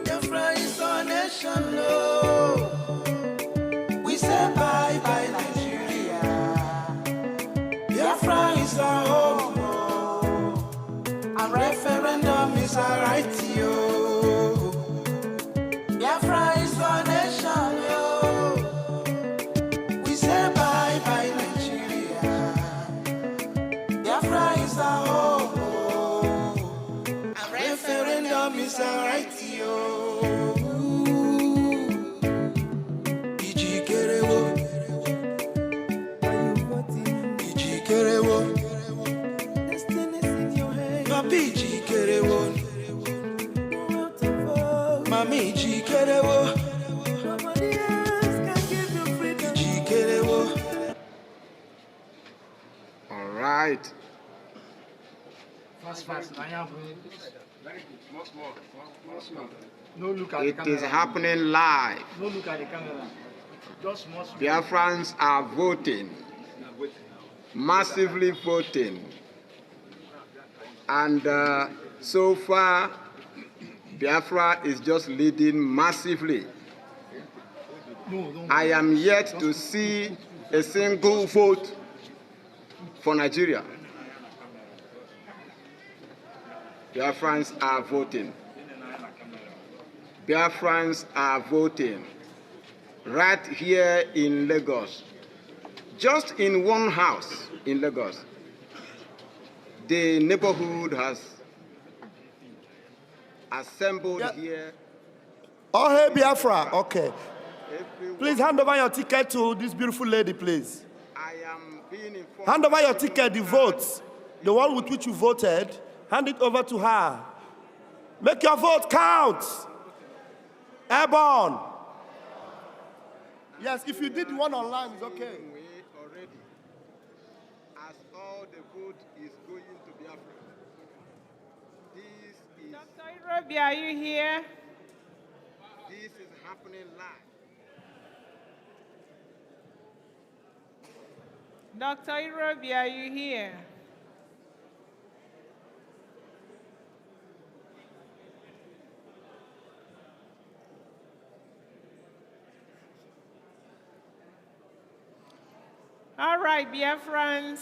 Biafra is our nation, no. We say bye bye Nigeria. Biafra is our home, no. A referendum is our right, yo. Biafra is our nation, yo. We say bye bye Nigeria. Biafra is our home. Referendum is a right, yo. Ijikerewo, Ijikerewo. Destiny's in your hands. Papi Ijikerewo, Mami Ijikerewo. Nobody else can give you freedom. Ijikerewo. All right. Fast. No look at the camera. It is happening live. No look at the camera. Just most. Biafrans are voting, massively voting, and so far, Biafra is just leading massively. I am yet to see a single vote for Nigeria. Biafrans are voting. Biafrans are voting right here in Lagos. Just in one house in Lagos, the neighborhood has assembled here. Oh, hey, Biafra. Okay. Please hand over your ticket to this beautiful lady, please. I am being informed. Hand over your ticket, the votes, the one with which you voted. Hand it over to her. Make your vote count. Airborne. Yes, if you did one online, it's okay. Already, as all the vote is going to Biafra. This is Dr. Irobi, are you here? This is happening live. Dr. Irobi, are you here? All right, Biafrans,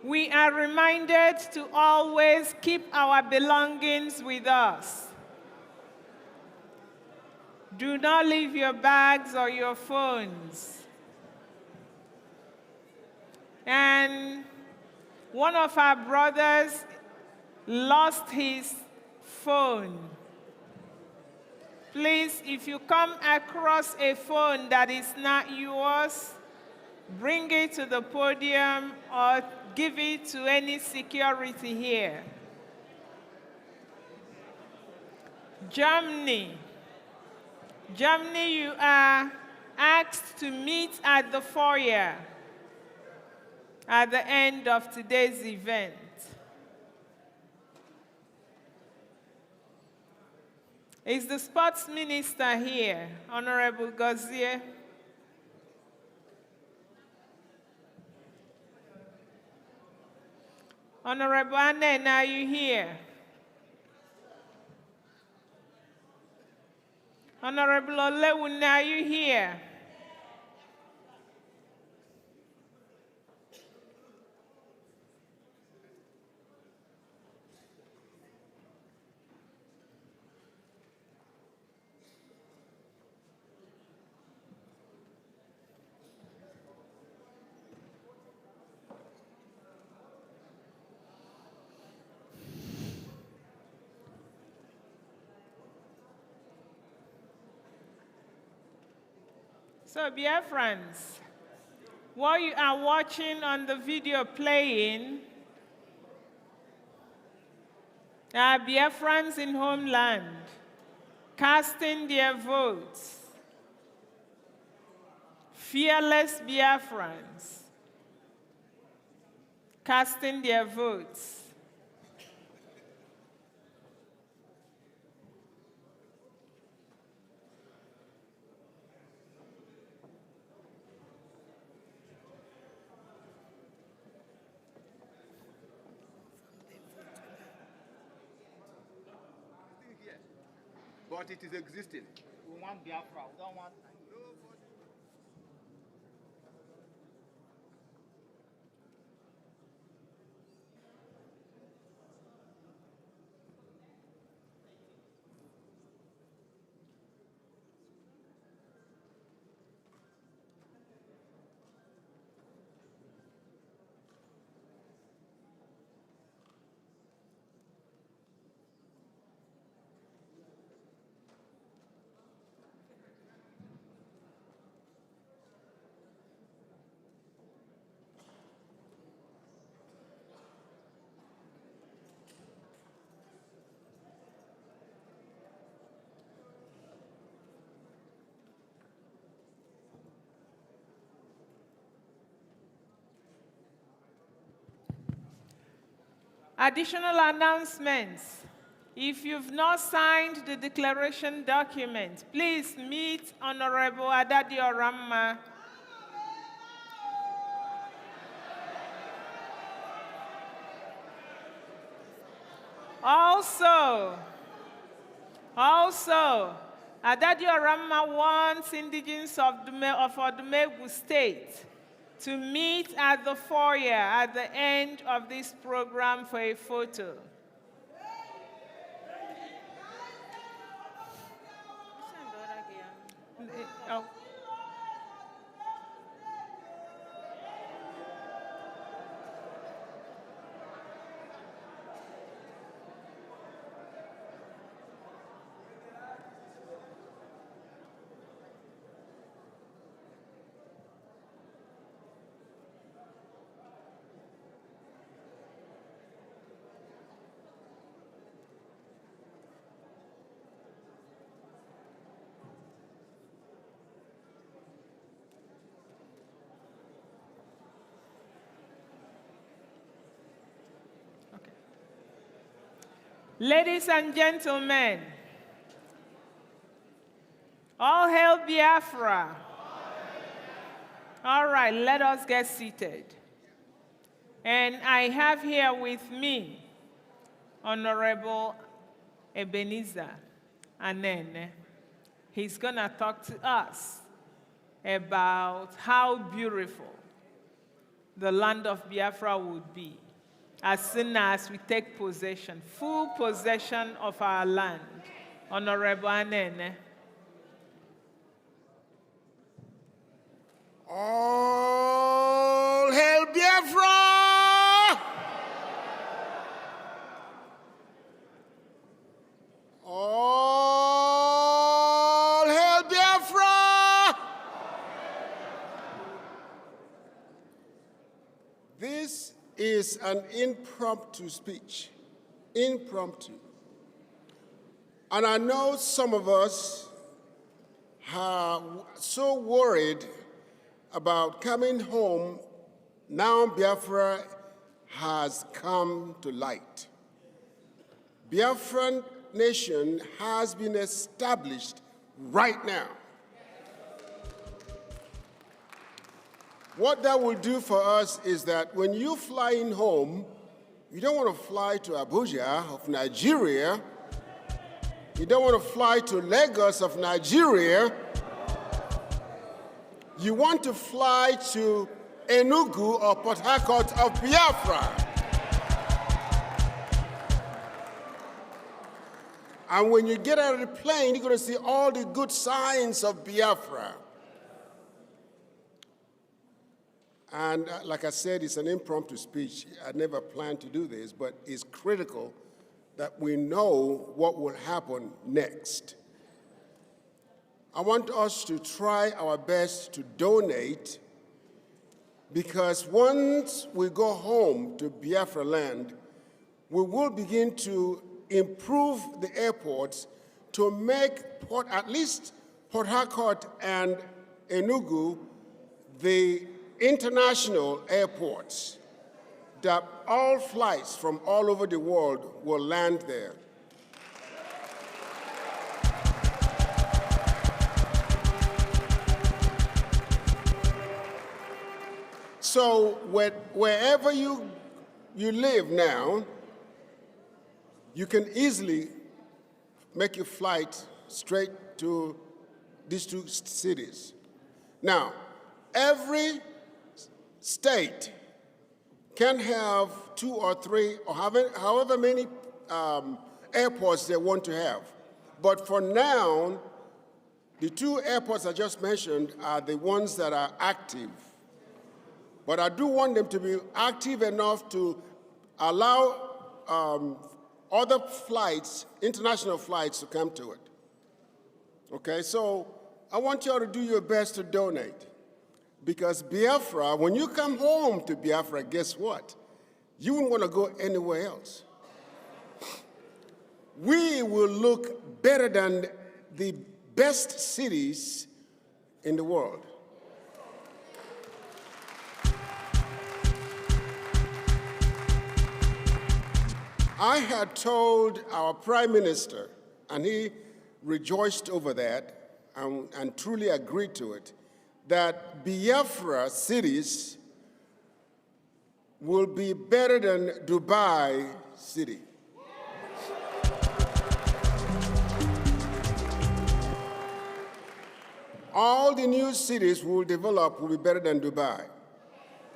we are reminded to always keep our belongings with us. Do not leave your bags or your phones. And one of our brothers lost his phone. Please, if you come across a phone that is not yours, bring it to the podium or give it to any security here. Germany, you are asked to meet at the foyer at the end of today's event. Is the sports minister here, Honorable Gozie? Honorable Anen, are you here? Honorable Olewun, are you here? So, Biafrans, what you are watching on the video playing are Biafrans in homeland casting their votes. Fearless Biafrans casting their votes. But it is existing. We want Biafra. We don't want. Additional announcements. If you've not signed the declaration document, please meet Honorable Adadi Oramma. Also, Adadi Oramma wants indigents of Odumegwu State to meet at the foyer at the end of this program for a photo. Oh. Ladies and gentlemen, all hail Biafra. All right, let us get seated. And I have here with me Honorable Ebenezer Anene. He's going to talk to us about how beautiful the land of Biafra would be as soon as we take possession, full possession of our land. Honorable Anene. All hail Biafra! All hail Biafra! This is an impromptu speech. Impromptu. And I know some of us are so worried about coming home now Biafra has come to light. Biafran nation has been established right now. What that will do for us is that when you fly in home, You don't want to fly to Abuja of Nigeria. You don't want to fly to Lagos of Nigeria. You want to fly to Enugu or Port Harcourt of Biafra. And when you get out of the plane, you're going to see all the good signs of Biafra. And like I said, it's an impromptu speech. I never planned to do this, but it's critical that we know what will happen next. I want us to try our best to donate, because once we go home to Biafra land, we will begin to improve the airports to make at least Port Harcourt and Enugu the international airports that all flights from all over the world will land there. So wherever you live now, you can easily make a flight straight to these two cities. Now, every state can have 2 or 3 or however many airports they want to have. But for now, the 2 airports I just mentioned are the ones that are active. But I do want them to be active enough to allow other flights, international flights, to come to it. Okay, so I want you all to do your best to donate. Because Biafra, when you come home to Biafra, guess what? You wouldn't want to go anywhere else. We will look better than the best cities in the world. I had told our Prime Minister, and he rejoiced over that and truly agreed to it, that Biafra cities will be better than Dubai City. All the new cities will develop will be better than Dubai.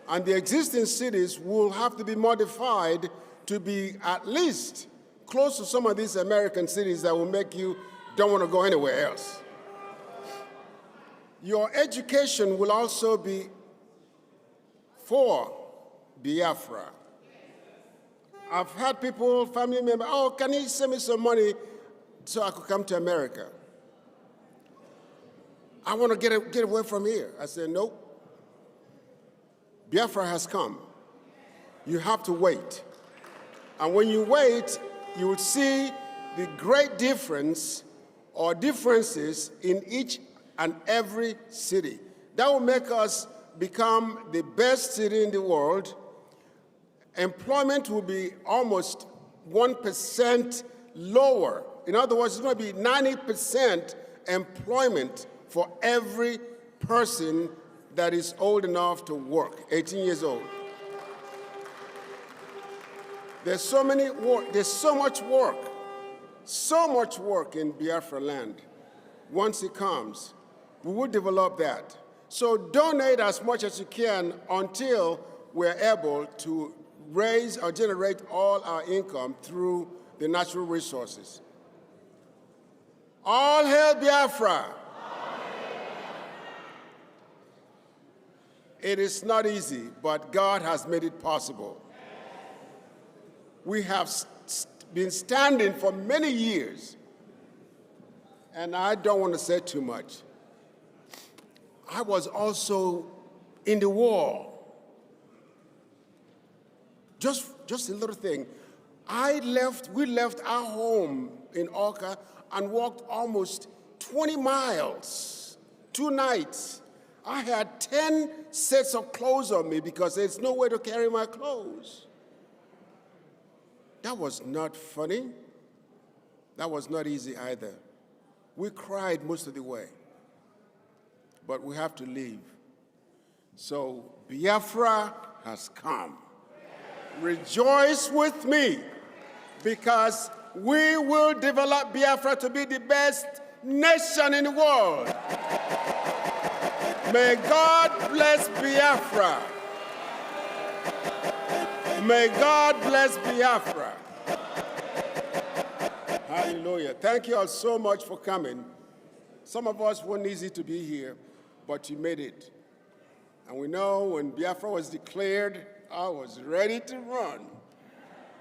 And the existing cities will have to be modified to be at least close to some of these American cities that will make you don't want to go anywhere else. Your education will also be for Biafra. I've had people, family members, oh, can you send me some money so I could come to America? I want to get away from here. I said, nope. Biafra has come. You have to wait. And when you wait, you will see the great difference or differences in each and every city. That will make us become the best city in the world. Employment will be almost 1% lower. In other words, it's going to be 90% employment for every person that is old enough to work, 18 years old. There's so much work in Biafra land. Once it comes, we will develop that. So donate as much as you can until we're able to raise or generate all our income through the natural resources. All hail Biafra! It is not easy, but God has made it possible. We have been standing for many years, and I don't want to say too much. I was also in the war. Just a little thing. We left our home in Oka and walked almost 20 miles, 2 nights. I had 10 sets of clothes on me because there's no way to carry my clothes. That was not funny. That was not easy either. We cried most of the way. But we have to leave. So Biafra has come. rejoice with me, because we will develop Biafra to be the best nation in the world. May God bless Biafra. May God bless Biafra. Hallelujah. Thank you all so much for coming. Some of us weren't easy to be here, but you made it. And we know when Biafra was declared, I was ready to run.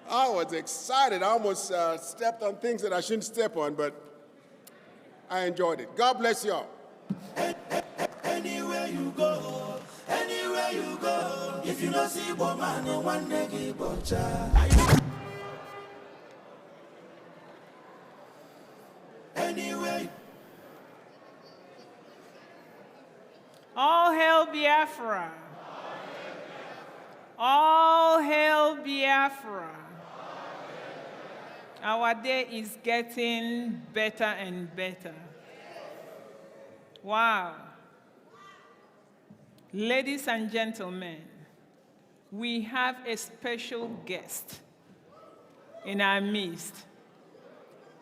I was excited. I almost stepped on things that I shouldn't step on, but I enjoyed it. God bless you all. Anywhere you go, if you don't see woman, no one negi bocha. Anyway. All hail Biafra. All hail Biafra. Our day is getting better and better. Wow. Ladies and gentlemen, we have a special guest in our midst.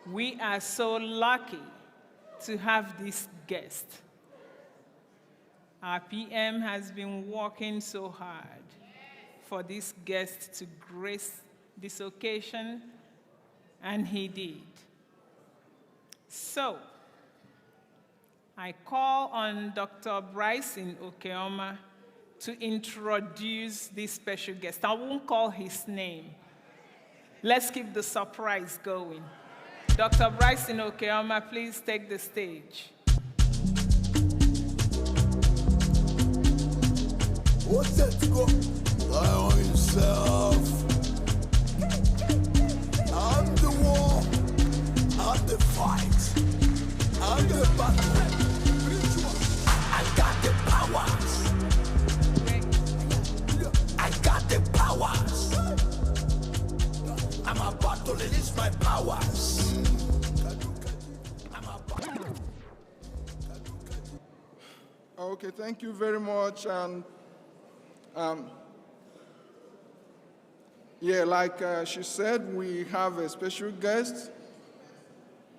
We are so lucky to have this guest. Our PM has been working so hard for this guest to grace this occasion, and he did. So, I call on Dr. Bryson Okeoma to introduce this special guest. I won't call his name. Let's keep the surprise going. Dr. Bryson Okeoma, please take the stage. What's that to go? Lie on yourself. I'm the war. I'm the fight. I'm the battle. I got the powers. I got the powers. I'm about to release my powers. Okay, thank you very much. And like she said, we have a special guest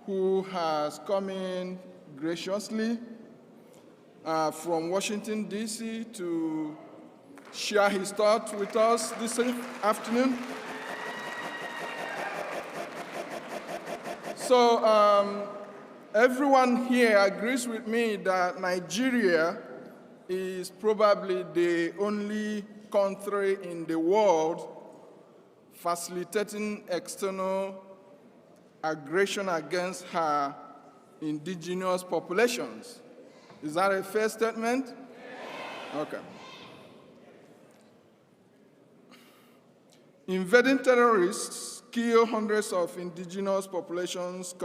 who has come in graciously from Washington, D.C. to share his thoughts with us this afternoon. So everyone here agrees with me that Nigeria is probably the only country in the world facilitating external aggression against her indigenous populations. Is that a fair statement? Okay. Invading terrorists kill hundreds of indigenous populations,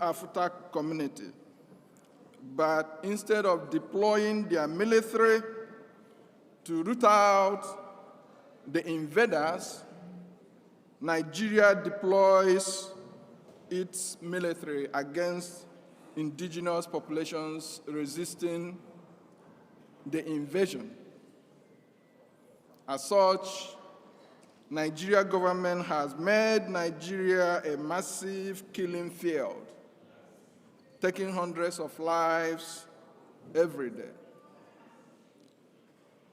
African community. But instead of deploying their military to root out the invaders, Nigeria deploys its military against indigenous populations resisting the invasion. As such, Nigeria government has made Nigeria a massive killing field, taking hundreds of lives every day.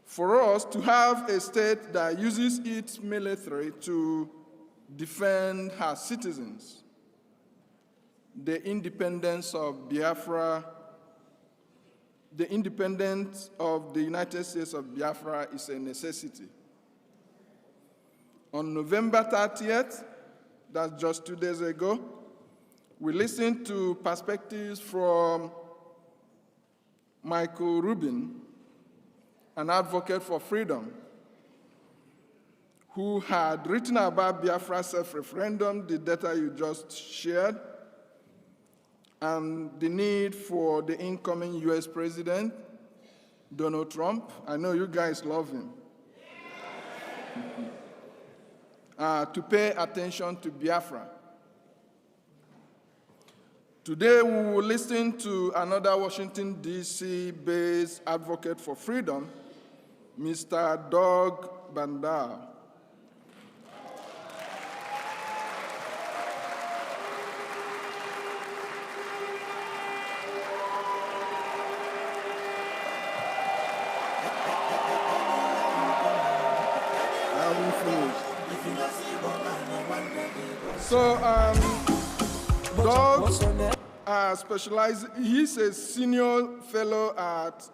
For us to have a state that uses its military to defend her citizens, the independence of Biafra, the independence of the United States of Biafra is a necessity. On November 30th, that's just 2 days ago, we listened to perspectives from Michael Rubin, an advocate for freedom, who had written about Biafra self-referendum, the data you just shared, and the need for the incoming US President, Donald Trump. I know you guys love him. To pay attention to Biafra. Today, we will listen to another Washington, D.C.-based advocate for freedom, Mr. Doug Bandar, So, Doug he's a senior fellow at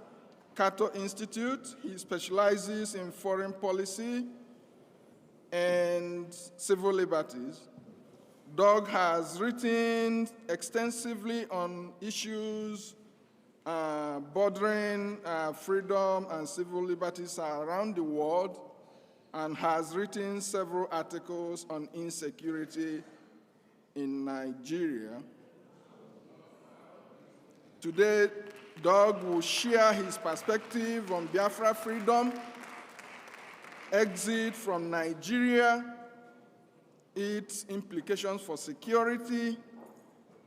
Cato Institute. He specializes in foreign policy and civil liberties. Doug has written extensively on issues bordering freedom and civil liberties around the world, and has written several articles on insecurity in Nigeria. Today, Doug will share his perspective on Biafra freedom, exit from Nigeria, its implications for security,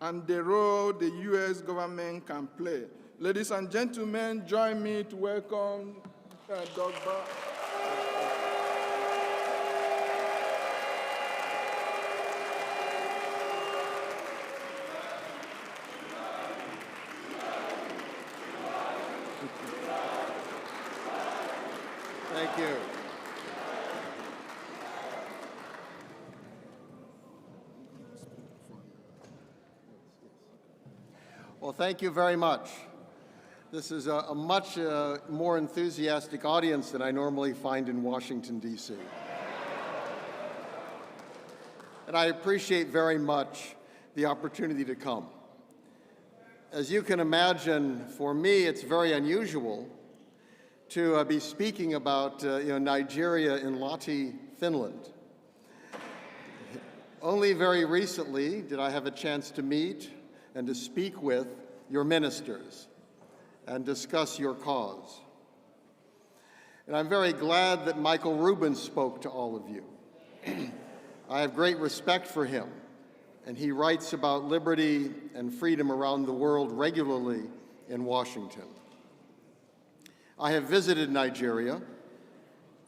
and the role the U.S. government can play. Ladies and gentlemen, join me to welcome Doug Barr. Thank you. Well, thank you very much. This is a much more enthusiastic audience than I normally find in Washington, D.C. And I appreciate very much the opportunity to come. As you can imagine, for me, it's very unusual to be speaking about Nigeria in Lahti, Finland. Only very recently did I have a chance to meet and to speak with your ministers and discuss your cause. And I'm very glad that Michael Rubin spoke to all of you. I have great respect for him, and he writes about liberty and freedom around the world regularly in Washington. I have visited Nigeria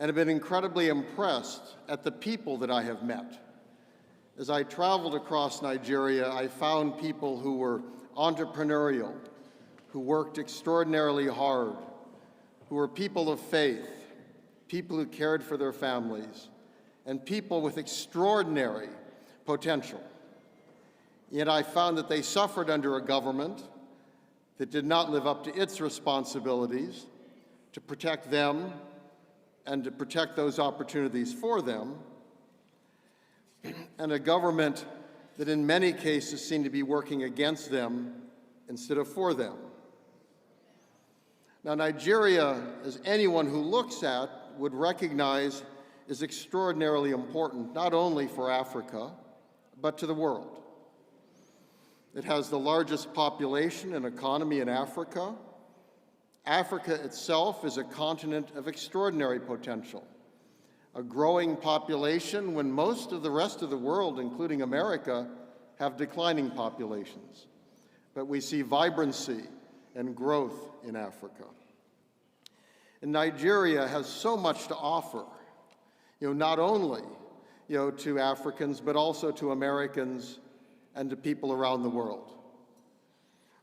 and have been incredibly impressed at the people that I have met. As I traveled across Nigeria, I found people who were entrepreneurial, who worked extraordinarily hard, who were people of faith, people who cared for their families, and people with extraordinary potential. Yet I found that they suffered under a government that did not live up to its responsibilities to protect them and to protect those opportunities for them, and a government that in many cases seemed to be working against them instead of for them. Now, Nigeria, as anyone who looks at would recognize, is extraordinarily important, not only for Africa, but to the world. It has the largest population and economy in Africa. Africa itself is a continent of extraordinary potential, a growing population when most of the rest of the world, including America, have declining populations. But we see vibrancy and growth in Africa. And Nigeria has so much to offer, not only to Africans, but also to Americans and to people around the world.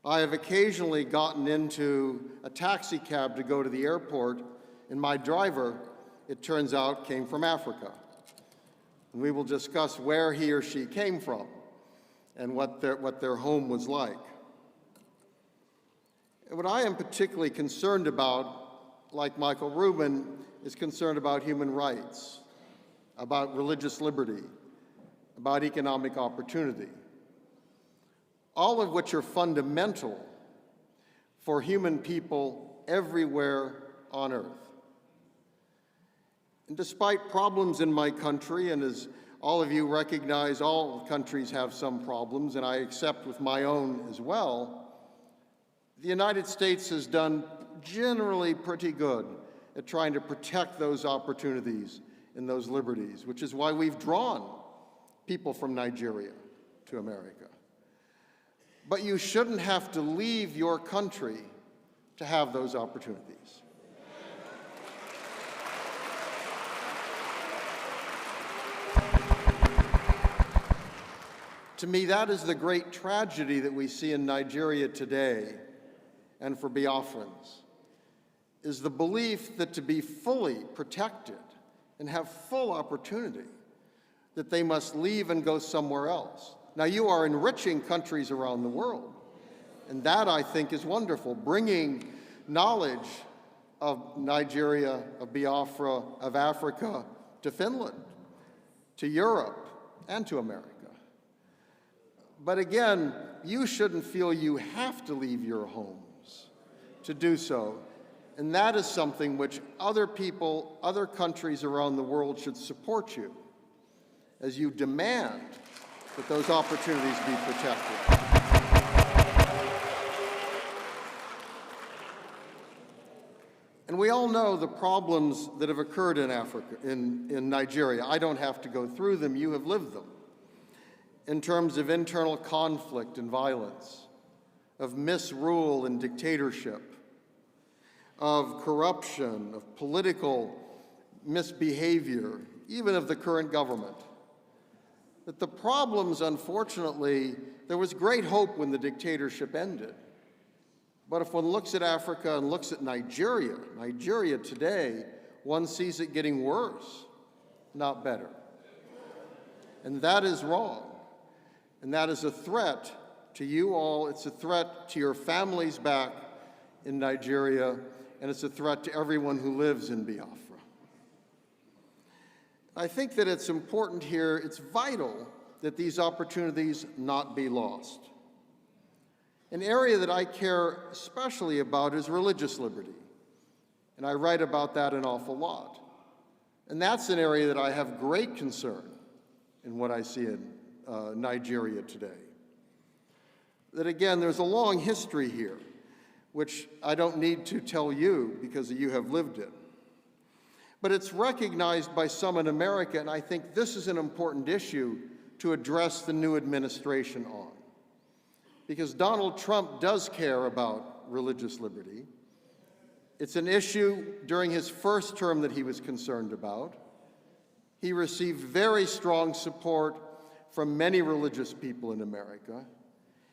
I have occasionally gotten into a taxi cab to go to the airport, and my driver, it turns out, came from Africa. And we will discuss where he or she came from and what their home was like. And what I am particularly concerned about, like Michael Rubin, is concerned about human rights, about religious liberty, about economic opportunity, all of which are fundamental for human people everywhere on earth. And despite problems in my country, and as all of you recognize, all countries have some problems, and I accept with my own as well, the United States has done generally pretty good at trying to protect those opportunities and those liberties, which is why we've drawn people from Nigeria to America. But you shouldn't have to leave your country to have those opportunities. To me, that is the great tragedy that we see in Nigeria today, and for Biafrans, is the belief that to be fully protected and have full opportunity, that they must leave and go somewhere else. Now, you are enriching countries around the world, and that, I think, is wonderful, bringing knowledge of Nigeria, of Biafra, of Africa to Finland, to Europe, and to America. But again, you shouldn't feel you have to leave your homes to do so. And that is something which other people, other countries around the world should support you as you demand that those opportunities be protected. And we all know the problems that have occurred in Africa, in Nigeria. I don't have to go through them, you have lived them. In terms of internal conflict and violence, of misrule and dictatorship, of corruption, of political misbehavior, even of the current government. That the problems, unfortunately, there was great hope when the dictatorship ended. But if one looks at Africa and looks at Nigeria today, one sees it getting worse, not better. And that is wrong. And that is a threat to you all. It's a threat to your families back in Nigeria, and it's a threat to everyone who lives in Biafra. I think that it's important here, it's vital that these opportunities not be lost. An area that I care especially about is religious liberty, and I write about that an awful lot. And that's an area that I have great concern in what I see in Nigeria today. That again, there's a long history here, which I don't need to tell you because you have lived it. But it's recognized by some in America, and I think this is an important issue to address the new administration on. Because Donald Trump does care about religious liberty. It's an issue during his first term that he was concerned about. He received very strong support from many religious people in America.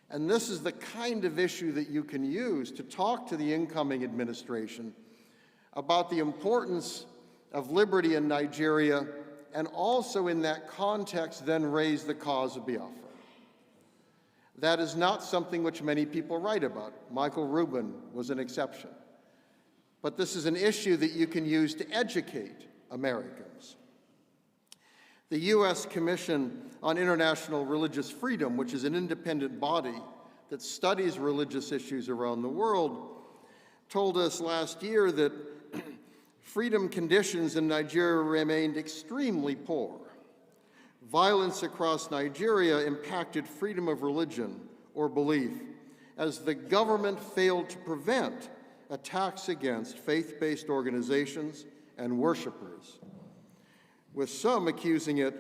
And this is the kind of issue that you can use to talk to the incoming administration about the importance of liberty in Nigeria, and also in that context then raise the cause of Biafra. That is not something which many people write about. Michael Rubin was an exception. But this is an issue that you can use to educate Americans. The U.S. Commission on International Religious Freedom, which is an independent body that studies religious issues around the world, told us last year that freedom conditions in Nigeria remained extremely poor. Violence across Nigeria impacted freedom of religion or belief as the government failed to prevent attacks against faith-based organizations and worshipers, with some accusing it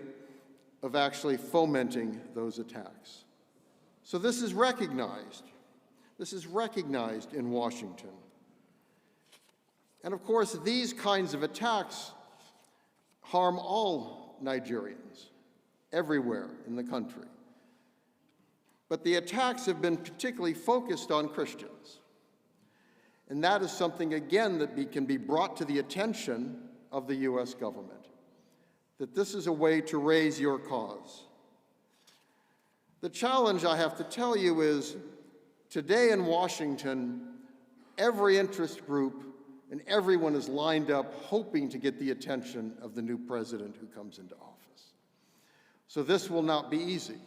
of actually fomenting those attacks. So this is recognized. This is recognized in Washington. And of course, these kinds of attacks harm all Nigerians, everywhere in the country. But the attacks have been particularly focused on Christians. And that is something, again, that can be brought to the attention of the U.S. government, that this is a way to raise your cause. The challenge, I have to tell you, is today in Washington, every interest group and everyone is lined up hoping to get the attention of the new president who comes into office. So this will not be easy.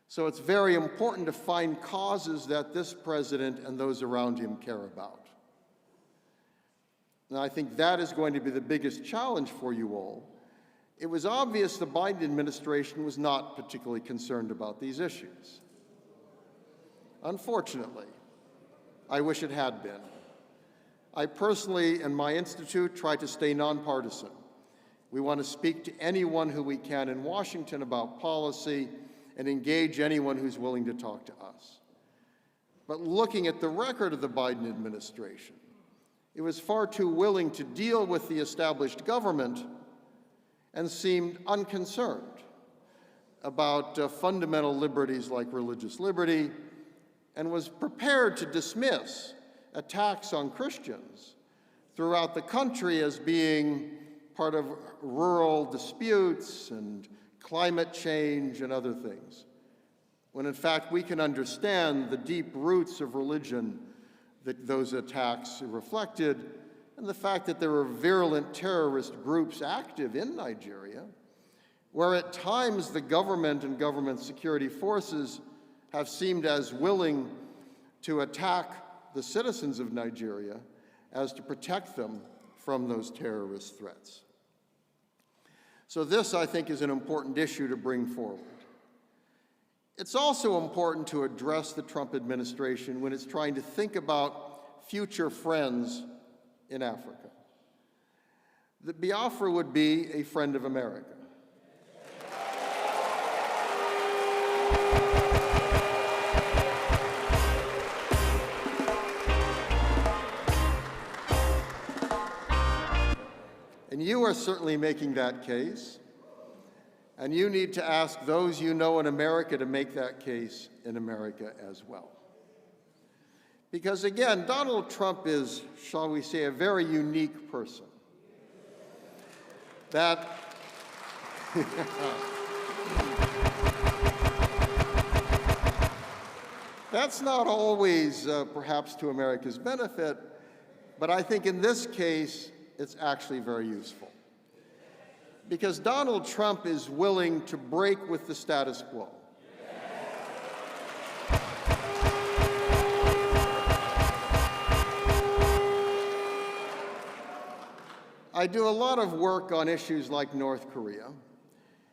So it's very important to find causes that this president and those around him care about. And I think that is going to be the biggest challenge for you all. It was obvious the Biden administration was not particularly concerned about these issues. Unfortunately, I wish it had been. I personally and my institute try to stay nonpartisan. We want to speak to anyone who we can in Washington about policy and engage anyone who's willing to talk to us. But looking at the record of the Biden administration, it was far too willing to deal with the established government and seemed unconcerned about fundamental liberties like religious liberty, and was prepared to dismiss attacks on Christians throughout the country as being part of rural disputes and climate change, and other things, when in fact we can understand the deep roots of religion that those attacks reflected, and the fact that there are virulent terrorist groups active in Nigeria, where at times the government and government security forces have seemed as willing to attack the citizens of Nigeria as to protect them from those terrorist threats. So this, I think, is an important issue to bring forward. It's also important to address the Trump administration when it's trying to think about future friends in Africa. That Biafra would be a friend of America. And you are certainly making that case, and you need to ask those you know in America to make that case in America as well. Because again, Donald Trump is, shall we say, a very unique person. That that's not always perhaps to America's benefit, but I think in this case, it's actually very useful. Because Donald Trump is willing to break with the status quo. I do a lot of work on issues like North Korea,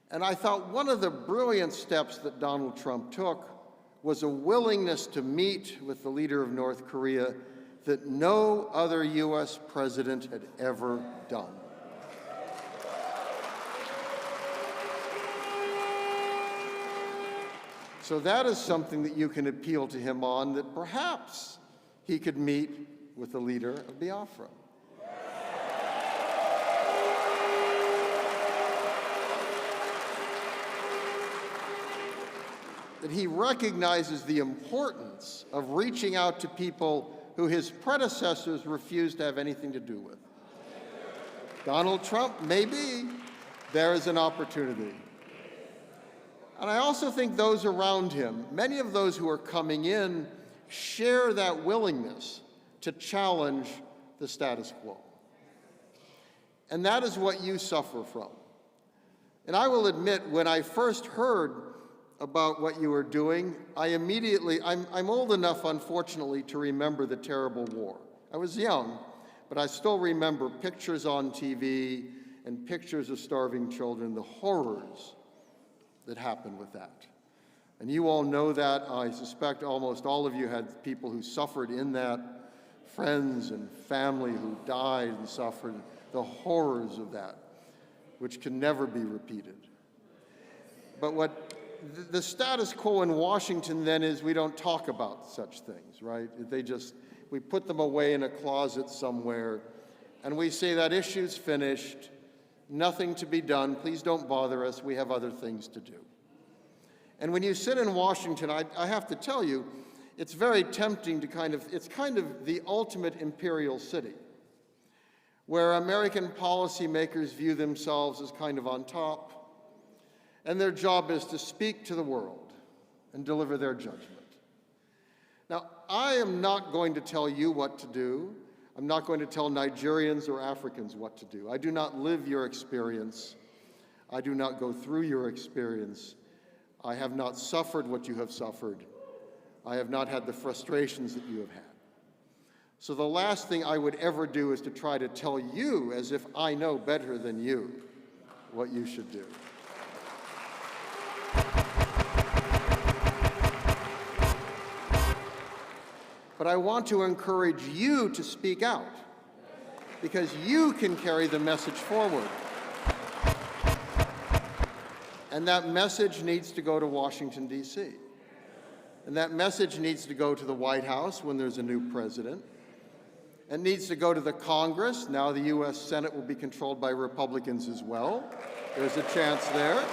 and I thought one of the brilliant steps that Donald Trump took was a willingness to meet with the leader of North Korea that no other U.S. president had ever done. So that is something that you can appeal to him on, that perhaps he could meet with the leader of Biafra. That he recognizes the importance of reaching out to people who his predecessors refused to have anything to do with. Donald Trump, maybe there is an opportunity. And I also think those around him, many of those who are coming in, share that willingness to challenge the status quo. And that is what you suffer from. And I will admit, when I first heard about what you were doing, I'm old enough, unfortunately, to remember the terrible war. I was young, but I still remember pictures on TV and pictures of starving children, the horrors that happened with that. And you all know that. I suspect almost all of you had people who suffered in that, friends and family who died and suffered, the horrors of that, which can never be repeated. But what the status quo in Washington then is, we don't talk about such things, right? We put them away in a closet somewhere, and we say that issue's finished, nothing to be done, please don't bother us, we have other things to do. And when you sit in Washington, I have to tell you, it's very tempting to it's kind of the ultimate imperial city, where American policymakers view themselves as kind of on top, and their job is to speak to the world and deliver their judgment. Now, I am not going to tell you what to do. I'm not going to tell Nigerians or Africans what to do. I do not live your experience. I do not go through your experience. I have not suffered what you have suffered. I have not had the frustrations that you have had. So the last thing I would ever do is to try to tell you, as if I know better than you, what you should do. But I want to encourage you to speak out, because you can carry the message forward. And that message needs to go to Washington, D.C. And that message needs to go to the White House when there's a new president. It needs to go to the Congress. Now the U.S. Senate will be controlled by Republicans as well. There's a chance there.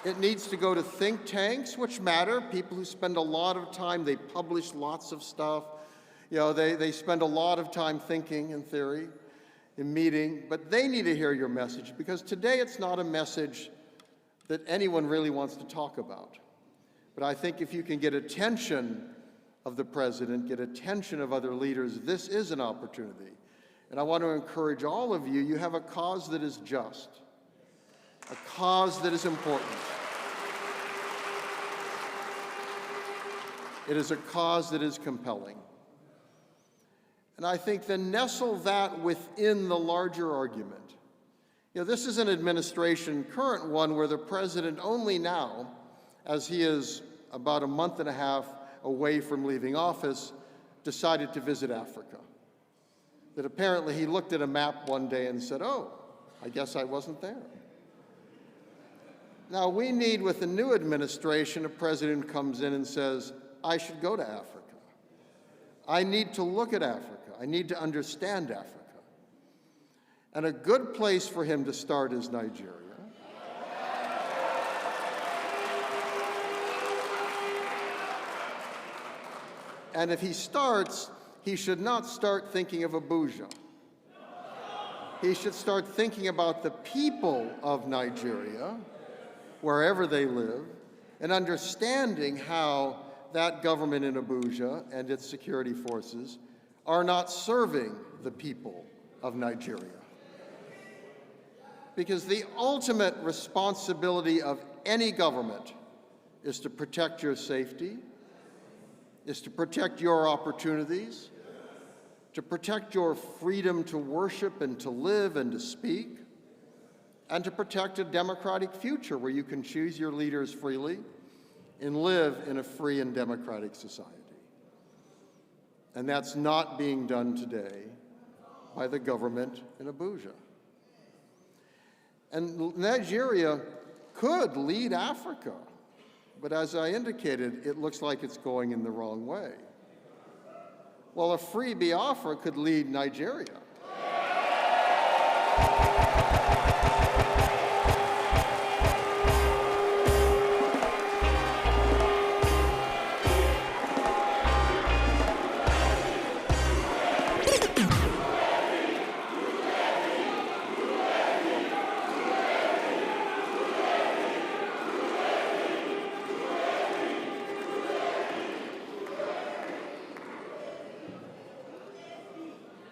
It needs to go to think tanks, which matter, people who spend a lot of time, they publish lots of stuff. You know, they spend a lot of time thinking in theory. in meeting, but they need to hear your message, because today it's not a message that anyone really wants to talk about. But I think if you can get attention of the president, get attention of other leaders, this is an opportunity. And I want to encourage all of you, you have a cause that is just, a cause that is important. It is a cause that is compelling. And I think then nestle that within the larger argument. You know, this is an administration, current one, where the president only now, as he is about a month and a half away from leaving office, decided to visit Africa. That apparently he looked at a map one day and said, oh, I guess I wasn't there. Now we need, with the new administration, a president who comes in and says, I should go to Africa. I need to look at Africa. I need to understand Africa. And a good place for him to start is Nigeria. And if he starts, he should not start thinking of Abuja. He should start thinking about the people of Nigeria, wherever they live, and understanding how that government in Abuja and its security forces are not serving the people of Nigeria. Because the ultimate responsibility of any government is to protect your safety, is to protect your opportunities, to protect your freedom to worship and to live and to speak, and to protect a democratic future where you can choose your leaders freely and live in a free and democratic society. And that's not being done today by the government in Abuja. And Nigeria could lead Africa, but as I indicated, it looks like it's going in the wrong way. Well, a free Biafra could lead Nigeria.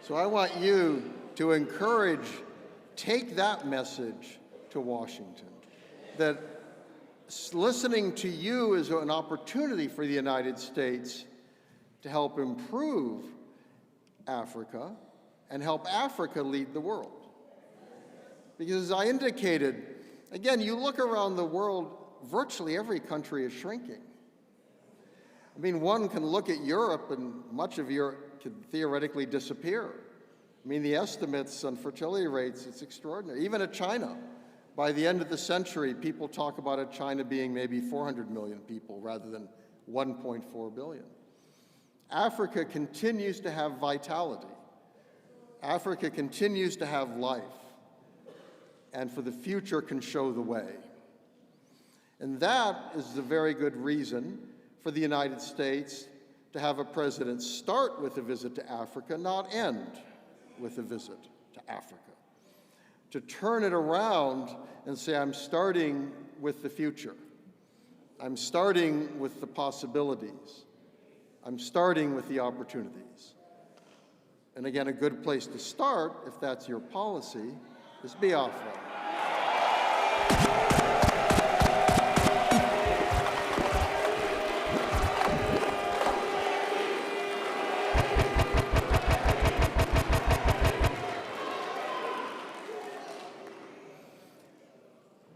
So I want you to take that message to Washington, that listening to you is an opportunity for the United States to help improve Africa and help Africa lead the world. Because as I indicated, again, you look around the world, virtually every country is shrinking. I mean, one can look at Europe, and much of Europe could theoretically disappear. I mean, the estimates on fertility rates, it's extraordinary. Even at China, by the end of the century, people talk about China being maybe 400 million people rather than 1.4 billion. Africa continues to have vitality. Africa continues to have life, and for the future can show the way. And that is the very good reason for the United States to have a president start with a visit to Africa, not end with a visit to Africa. To turn it around and say, I'm starting with the future. I'm starting with the possibilities. I'm starting with the opportunities. And again, a good place to start, if that's your policy, is Biafra.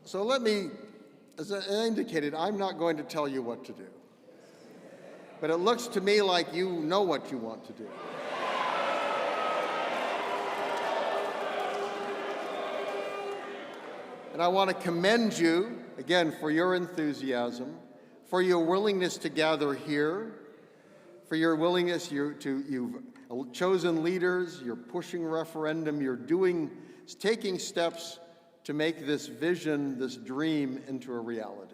So let me, as I indicated, I'm not going to tell you what to do. But it looks to me like you know what you want to do. And I want to commend you, again, for your enthusiasm, for your willingness to gather here, for your willingness you've chosen leaders, you're pushing referendum, you're taking steps to make this vision, this dream, into a reality.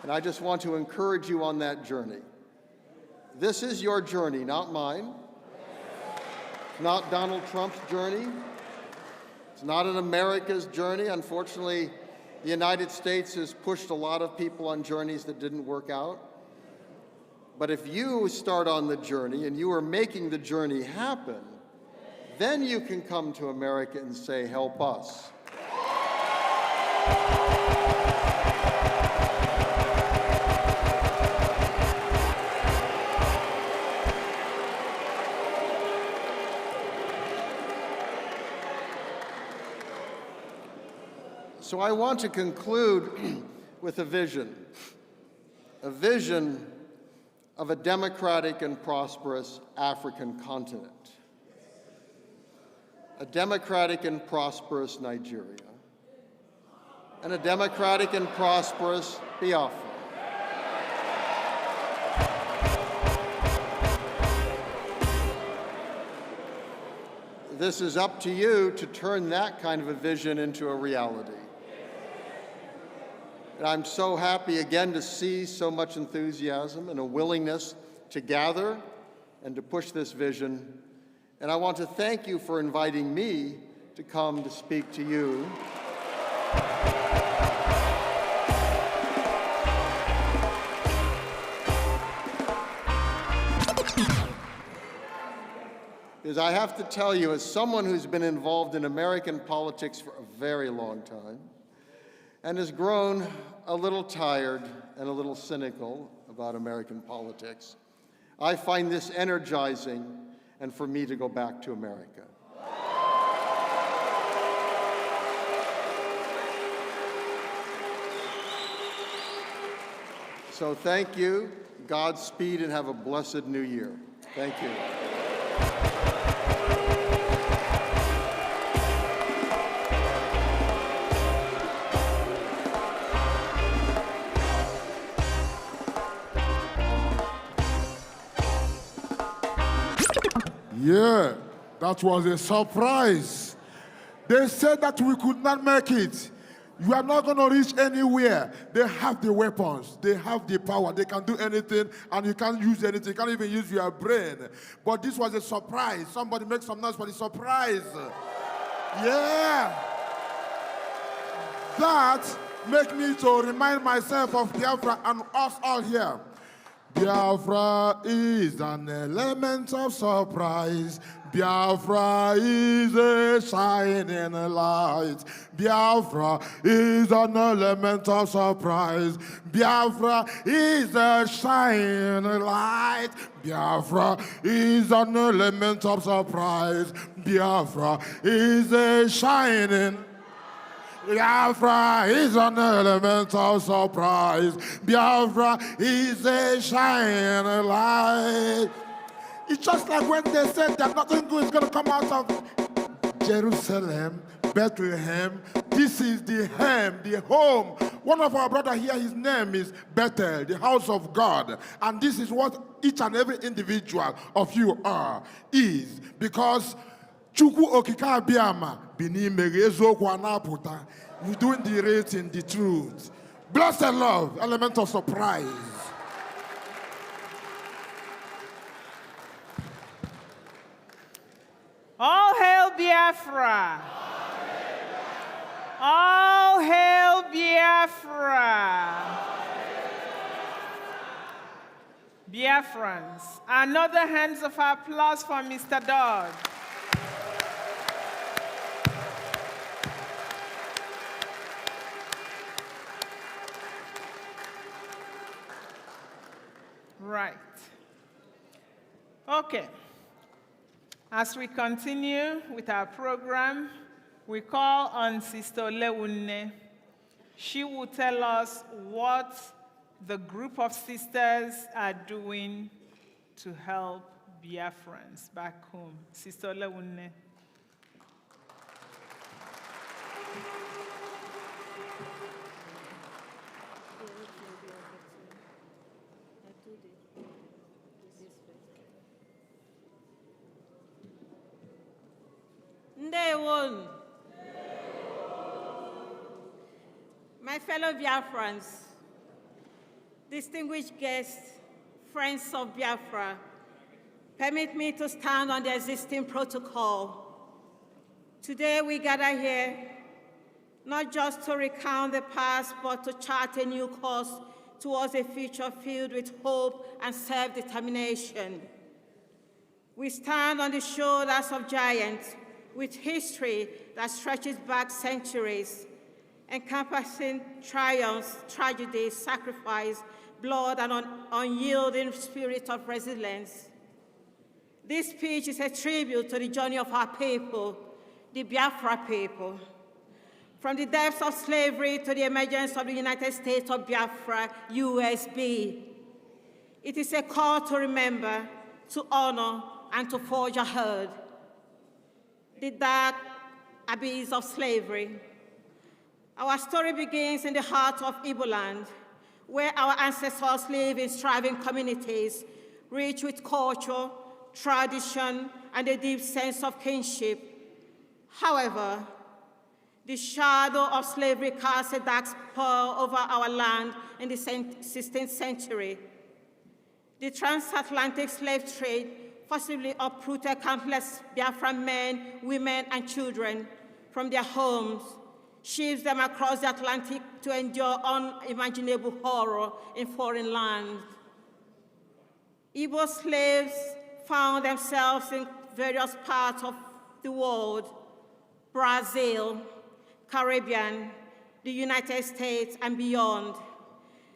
And I just want to encourage you on that journey. This is your journey, not mine. It's not Donald Trump's journey. It's not an America's journey. Unfortunately, the United States has pushed a lot of people on journeys that didn't work out. But if you start on the journey and you are making the journey happen, then you can come to America and say, help us. So I want to conclude with a vision of a democratic and prosperous African continent, a democratic and prosperous Nigeria, and a democratic and prosperous Biafra. This is up to you to turn that kind of a vision into a reality. And I'm so happy again to see so much enthusiasm and a willingness to gather and to push this vision. And I want to thank you for inviting me to come to speak to you. Because I have to tell you, as someone who's been involved in American politics for a very long time, and has grown a little tired and a little cynical about American politics, I find this energizing and for me to go back to America. So thank you, Godspeed, and have a blessed new year. Thank you. Yeah, that was a surprise. They said that we could not make it. You are not going to reach anywhere. They have the weapons. They have the power. They can do anything, and you can't use anything. You can't even use your brain. But this was a surprise. Somebody make some noise for the surprise. Yeah. That makes me to remind myself of Biafra and us all here. Biafra is an element of surprise. Biafra is a shining light. Biafra is an element of surprise. Biafra is a shining light. Biafra is an element of surprise. Biafra is a shining Biafra is an element of surprise. Biafra is a shining light. It's just like when they said that nothing good is going to come out of Jerusalem, Bethlehem. This is the hem, the home. One of our brothers here, his name is Bethel, the house of God. And this is what each and every individual of you is. Because Chukwu okike abịama bi n'ime gị eziokwu anapụta. You're doing the rating, the truth. Blessed love, element of surprise. All hail Biafra! All hail Biafra! Biafrans, another hands of applause for Mr. Dodd. Right. Okay. As we continue with our program, we call on Sister Olewunne. She will tell us what the group of sisters are doing to help Biafrans back home. Sister Olewunne. Ndewon. My fellow Biafrans, distinguished guests Friends of Biafra, permit me to stand on the existing protocol. Today we gather here not just to recount the past, but to chart a new course towards a future filled with hope and self-determination. We stand on the shoulders of giants with history that stretches back centuries, encompassing triumphs, tragedies, sacrifice, blood, and an unyielding spirit of resilience. This speech is a tribute to the journey of our people, the Biafra people. From the depths of slavery to the emergence of the United States of Biafra, USB. It is a call to remember, to honor, and to forge ahead. The dark abyss of slavery. Our story begins in the heart of Igbo land, where our ancestors live in thriving communities, rich with culture, tradition, and a deep sense of kinship. However, the shadow of slavery casts a dark spell over our land in the 16th century. The transatlantic slave trade forcibly uprooted countless Biafran men, women, and children from their homes, shipped them across the Atlantic to endure unimaginable horror in foreign lands. Igbo slaves found themselves in various parts of the world: Brazil, Caribbean, the United States, and beyond.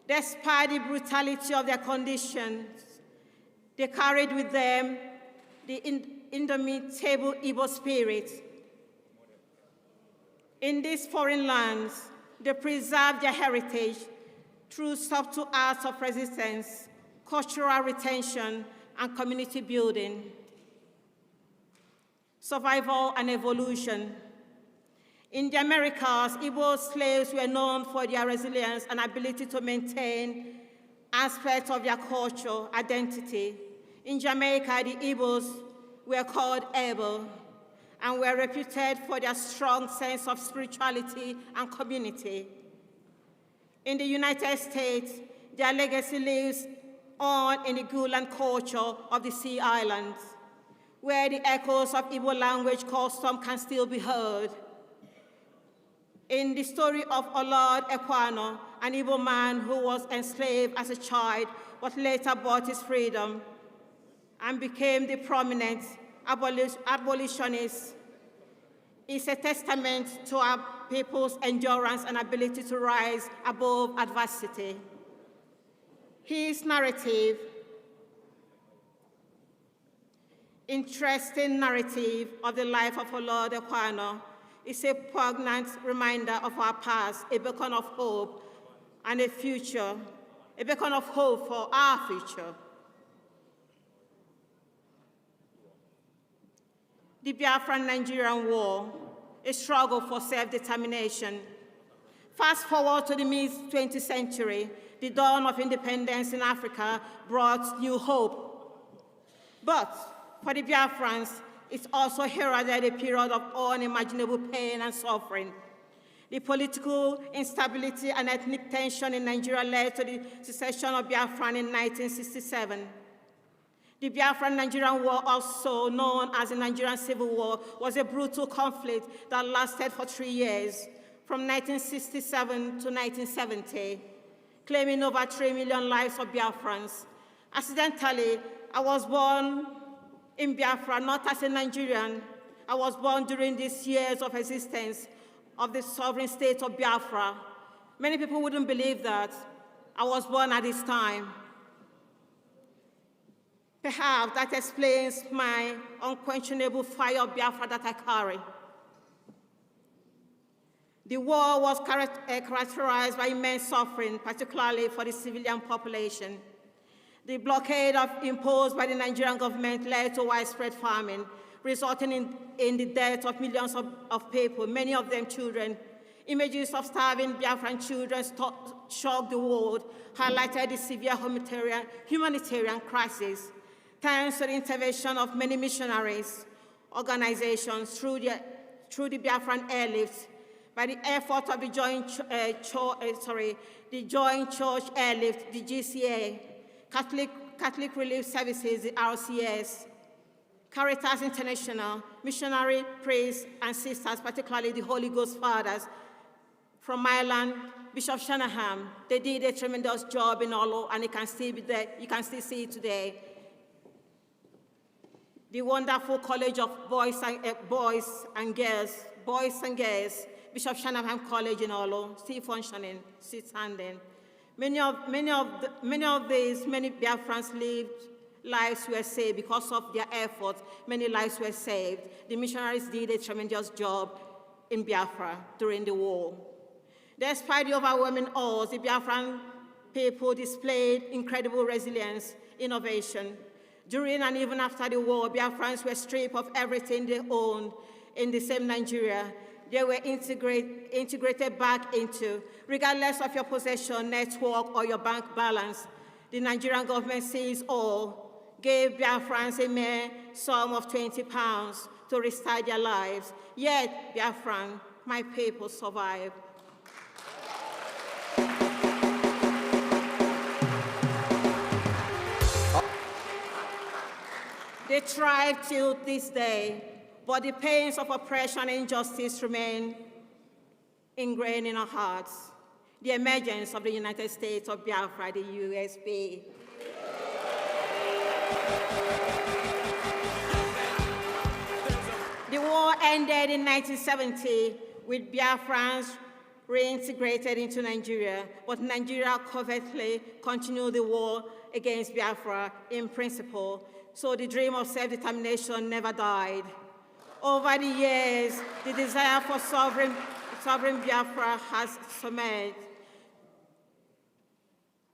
Despite the brutality of their conditions, they carried with them the indomitable Igbo spirit. In these foreign lands, they preserved their heritage through subtle acts of resistance, cultural retention, and community building. Survival and evolution. In the Americas, Igbo slaves were known for their resilience and ability to maintain aspects of their culture, identity. In Jamaica, the Igbos were called Ebo and were reputed for their strong sense of spirituality and community. In the United States, their legacy lives on in the Gulen culture of the Sea Islands, where the echoes of Igbo language custom can still be heard. In the story of Olod Ekwano, an Igbo man who was enslaved as a child, but later bought his freedom and became the prominent abolitionist, is a testament to our people's endurance and ability to rise above adversity. His narrative, interesting narrative of the life of Olod Ekwano, is a poignant reminder of our past, a beacon of hope and a future, a beacon of hope for our future. The Biafran-Nigerian War, a struggle for self-determination. Fast forward to the mid-20th century, the dawn of independence in Africa brought new hope. But for the Biafrans, it also heralded a period of unimaginable pain and suffering. The political instability and ethnic tension in Nigeria led to the secession of Biafra in 1967. The Biafran-Nigerian War, also known as the Nigerian Civil War, was a brutal conflict that lasted for 3 years, from 1967 to 1970, claiming over 3 million lives of Biafrans. Accidentally, I was born in Biafra, not as a Nigerian. I was born during these years of existence of the sovereign state of Biafra. Many people wouldn't believe that I was born at this time. Perhaps that explains my unquenchable fire of Biafra that I carry. The war was characterized by immense suffering, particularly for the civilian population. The blockade imposed by the Nigerian government led to widespread famine, resulting in the death of millions of people, many of them children. Images of starving Biafran children shocked the world, highlighted the severe humanitarian crisis, thanks to the intervention of many missionaries, organizations through the Biafran airlifts, by the effort of the Joint Church Airlift, the GCA, Catholic Catholic Relief Services, the RCS, Caritas International, missionary priests and sisters, particularly the Holy Ghost Fathers from Ireland, Bishop Shanahan. They did a tremendous job in Olo, and you can still be there. You can still see it today. The wonderful College of Boys and Girls, Bishop Shanahan College in Olo, still functioning, still standing. Many Biafrans lives were saved because of their efforts. Many lives were saved. The missionaries did a tremendous job in Biafra during the war. Despite the overwhelming odds, the Biafran people displayed incredible resilience, innovation. During and even after the war, Biafrans were stripped of everything they owned in the same Nigeria. They were integrated back into, regardless of your possession, network, or your bank balance. The Nigerian government seized all, gave Biafrans a mere sum of £20 to restart their lives. Yet, Biafran, my people, survived. They thrive till this day, but the pains of oppression and injustice remain ingrained in our hearts. The emergence of the United States of Biafra, the USB. The war ended in 1970 with Biafrans reintegrated into Nigeria, but Nigeria covertly continued the war against Biafra in principle, so the dream of self-determination never died. Over the years, the desire for sovereign Biafra has cemented.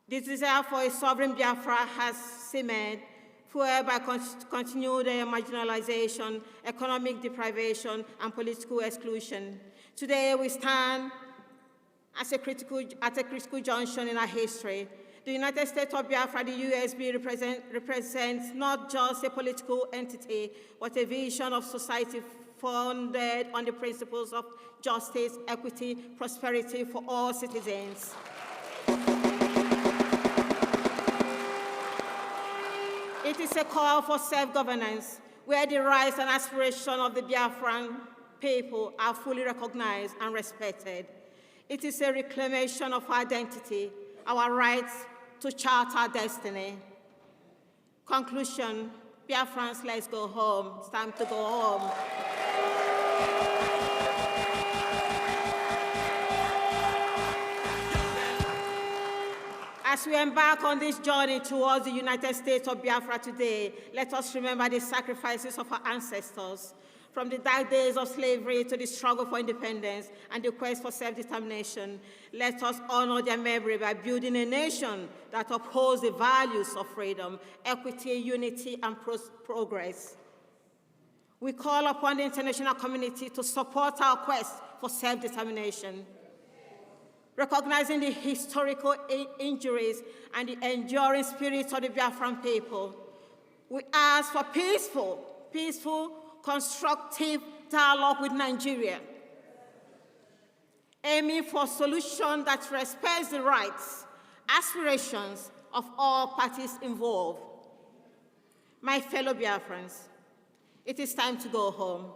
The desire for a sovereign Biafra has cemented, fueled by continued marginalization, economic deprivation, and political exclusion. Today, we stand at a critical junction in our history. The United States of Biafra, the USB, represents not just a political entity, but a vision of society founded on the principles of justice, equity, prosperity for all citizens. It is a call for self-governance, where the rights and aspirations of the Biafran people are fully recognized and respected. It is a reclamation of our identity, our rights to chart our destiny. Conclusion, Biafrans, let's go home. It's time to go home. As we embark on this journey towards the United States of Biafra today, let us remember the sacrifices of our ancestors, from the dark days of slavery to the struggle for independence and the quest for self-determination. Let us honor their memory by building a nation that upholds the values of freedom, equity, unity, and progress. We call upon the international community to support our quest for self-determination. Recognizing the historical injuries and the enduring spirit of the Biafran people, we ask for peaceful, constructive dialogue with Nigeria, aiming for a solution that respects the rights, aspirations of all parties involved. My fellow Biafrans, it is time to go home.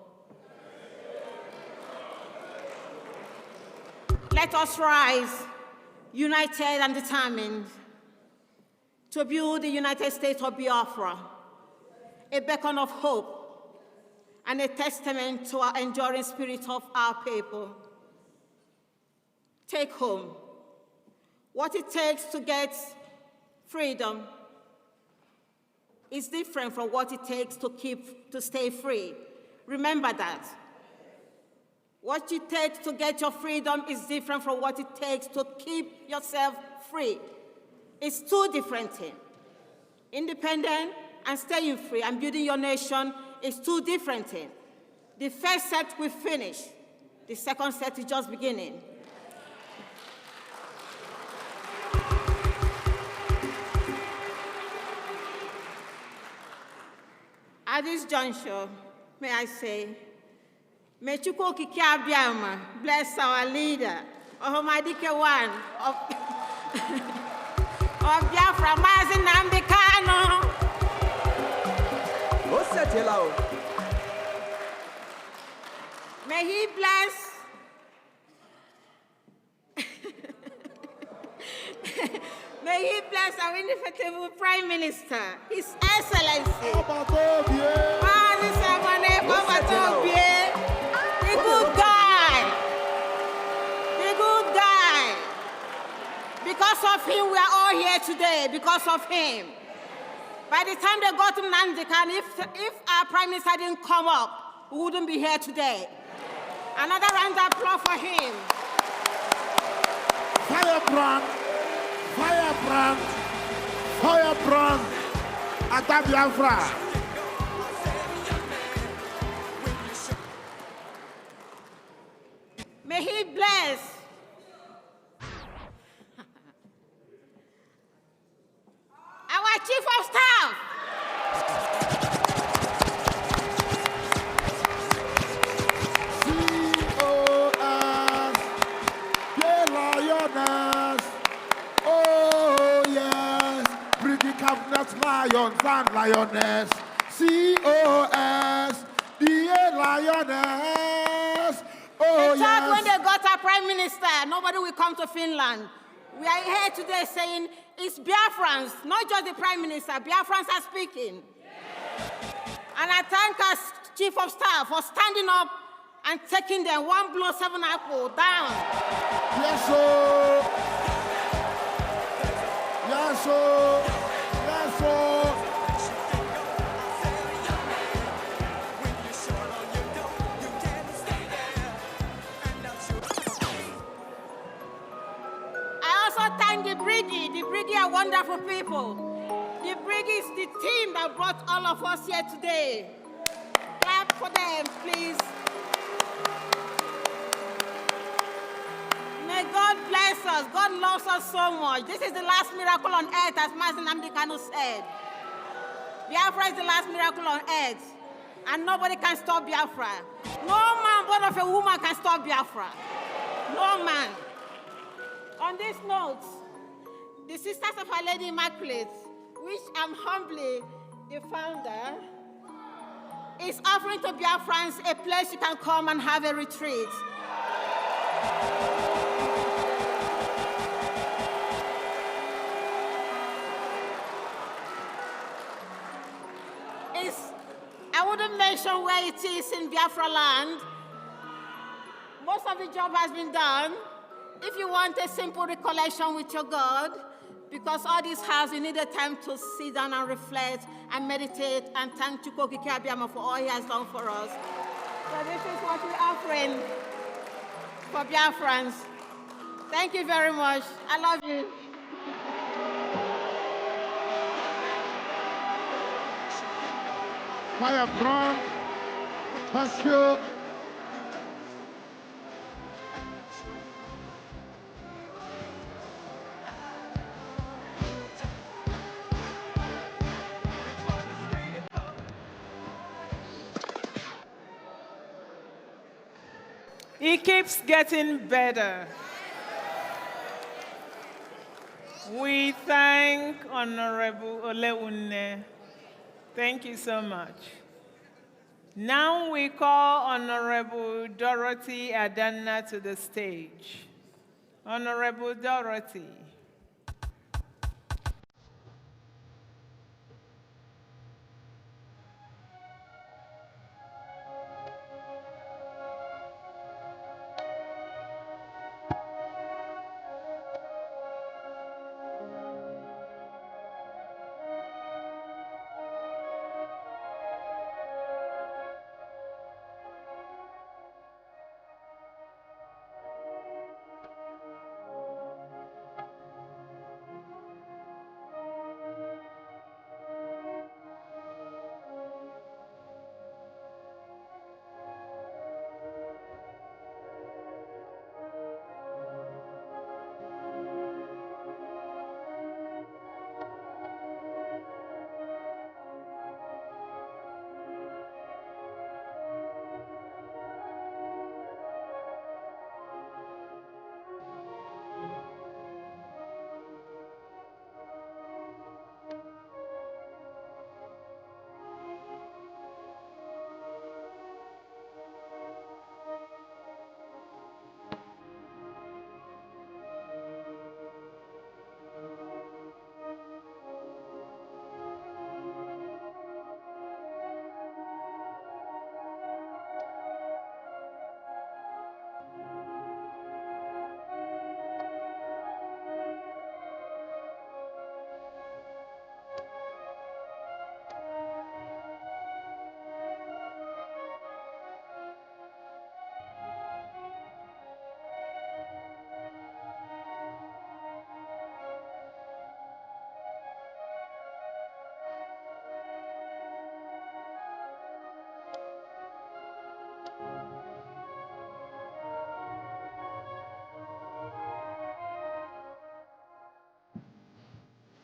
Let us rise, united and determined, to build the United States of Biafra, a beacon of hope and a testament to our enduring spirit of our people. Take home what it takes to get freedom is different from what it takes to stay free. Remember that. What it takes to get your freedom is different from what it takes to keep yourself free. It's two different things. Independent and staying free and building your nation is two different things. The first set we finished. The second set is just beginning. At this juncture, may I say, may Chukwu Okike Abiama bless our leader, Ohomadike one of Biafra, Mazi Nnamdi Kanu. May he bless. May he bless our indefatigable Prime Minister, His Excellency. The good guy. The good guy. Because of him, we are all here today, because of him. By the time they got to Nandikan, if our Prime Minister didn't come up, we wouldn't be here today. Another round of applause for him. Firebrand, firebrand, firebrand, at Biafra. May he bless. Our Chief of Staff. C.O.S. Yeah, lioness. Oh, yes. Briggy Cabinet lions and lioness. C.O.S. Yeah, lioness. Oh, They thought yes. when they got our Prime Minister, nobody will come to Finland. We are here today saying it's Biafrans, not just the Prime Minister. Biafrans are speaking. And I thank our Chief of Staff for standing up and taking them one blow, 7 apple down. Yes, sir. Yes, sir. Yes, sir. I also thank the Briggy. The Briggy are wonderful people. The Briggy is the team that brought all of us here today. Clap for them, please. May God bless us. God loves us so much. This is the last miracle on earth, as Master Nnamdi Kanu said. Biafra is the last miracle on earth. And nobody can stop Biafra. No man born of a woman can stop Biafra. No man. On this note, the Sisters of Our Lady Immaculate, which I'm humbly the founder, is offering to Biafrans a place you can come and have a retreat. I wouldn't mention where it is in Biafra land. Most of the job has been done. If you want a simple recollection with your God, because all this house, you need a time to sit down and reflect and meditate and thank Chukwuokike Abiyama for all he has done for us. So this is what we're offering for Biafrans. Thank you very much. I love you. Firebrand, thank you. It keeps getting better. We thank Honorable Oleunne. Thank you so much. Now we call Honorable Dorothy Adanna to the stage. Honorable Dorothy.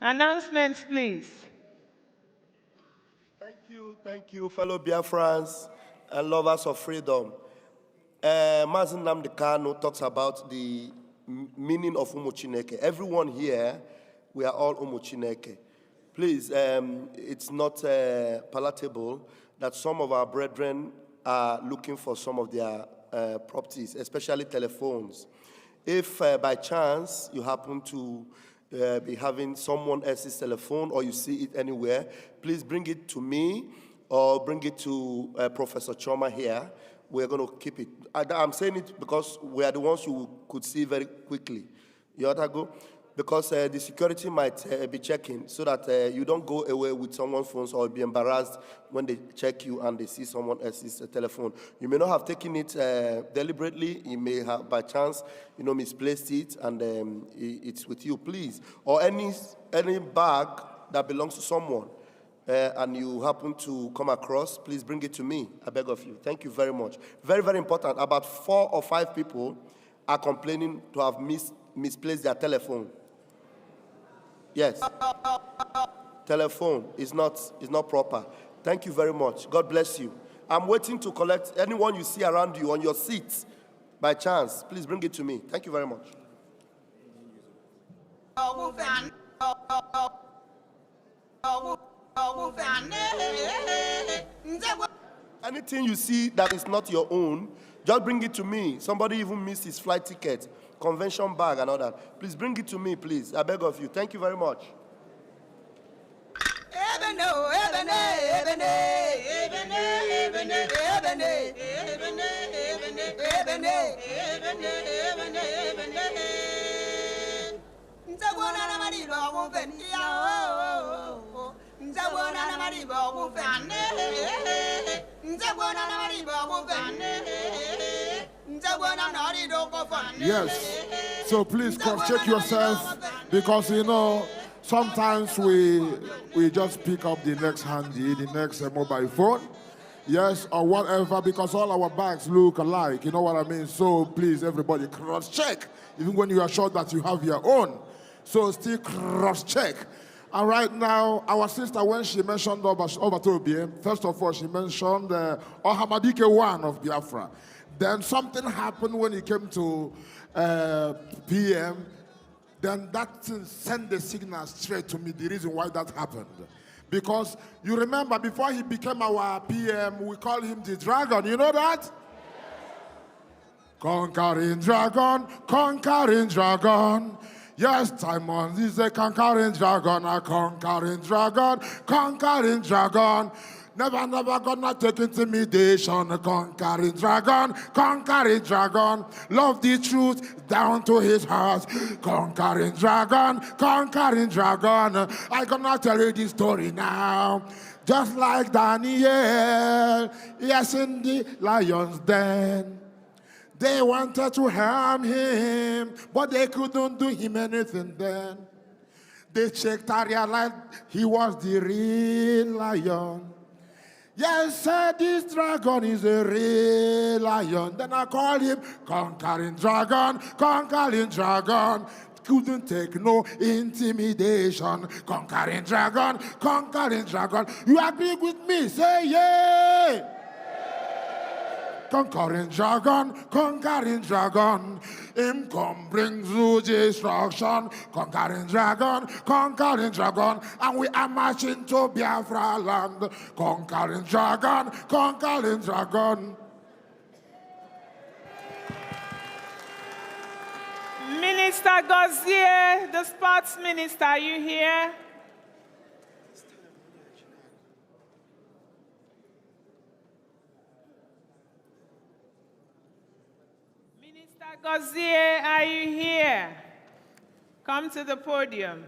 Announcements, please. Thank you, fellow Biafrans and lovers of freedom. Mazin Nnamdi Kanu talks about the meaning of Umu Chineke. Everyone here, we are all Umu Chineke. Please, it's not palatable that some of our brethren are looking for some of their properties, especially telephones. If by chance you happen to be having someone else's telephone or you see it anywhere, please bring it to me or bring it to Professor Choma here. We're going to keep it. I'm saying it because we are the ones who could see very quickly. You ought to go? Because the security might be checking so that you don't go away with someone's phone or be embarrassed when they check you and they see someone else's telephone. You may not have taken it deliberately. You may have, by chance, misplaced it and it's with you, please. Or any bag that belongs to someone and you happen to come across, please bring it to me. I beg of you. Thank you very much. Very, very important. About 4 or 5 people are complaining to have misplaced their telephone. Yes. Telephone is not proper. Thank you very much. God bless you. I'm waiting to collect anyone you see around you on your seats. By chance, please bring it to me. Thank you very much. Anything you see that is not your own, just bring it to me. Somebody even missed his flight ticket, convention bag and all that. Please bring it to me, please. I beg of you. Thank you very much. Yes. So please cross-check yourself because, sometimes we just pick up the next handy, the next mobile phone. Yes, or whatever, because all our bags look alike. You know what I mean? So please, everybody, cross-check, even when you are sure that you have your own. So still cross-check. And right now, our sister, when she mentioned Obatobie, first of all, she mentioned Ohamadike 1 of Biafra. Then something happened when he came to PM. Then that thing sent the signal straight to me, the reason why that happened. Because you remember, before he became our PM, we called him the Dragon. You know that? Conquering Dragon, conquering Dragon. Yes, Timon is a conquering dragon, a conquering dragon, conquering dragon. Never, never gonna take intimidation, a conquering dragon, conquering dragon. Love the truth down to his heart, conquering dragon, conquering dragon. I'm gonna tell you this story now. Just like Daniel, yes, in the lion's den. They wanted to harm him, but they couldn't do him anything then. They checked and realized he was the real lion. Yes, sir, this dragon is a real lion. Then I call him conquering dragon, conquering dragon. Couldn't take no intimidation. Conquering dragon, conquering dragon. You agree with me? Say yeah. Conquering dragon, conquering dragon. Him come brings you destruction. Conquering dragon, conquering dragon. And we are marching to Biafra land. Conquering dragon, conquering dragon. Minister Gozier, the sports minister, are you here? Gozier, are you here? Come to the podium.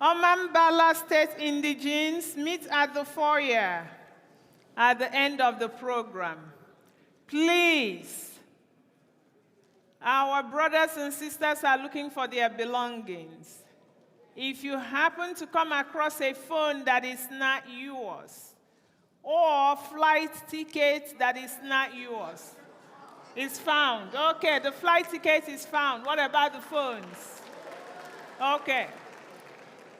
Omambala State Indigenes, meet at the foyer at the end of the program. Please, our brothers and sisters are looking for their belongings. If you happen to come across a phone that is not yours, or flight ticket that is not yours, it's found. Okay, the flight ticket is found. What about the phones? Okay.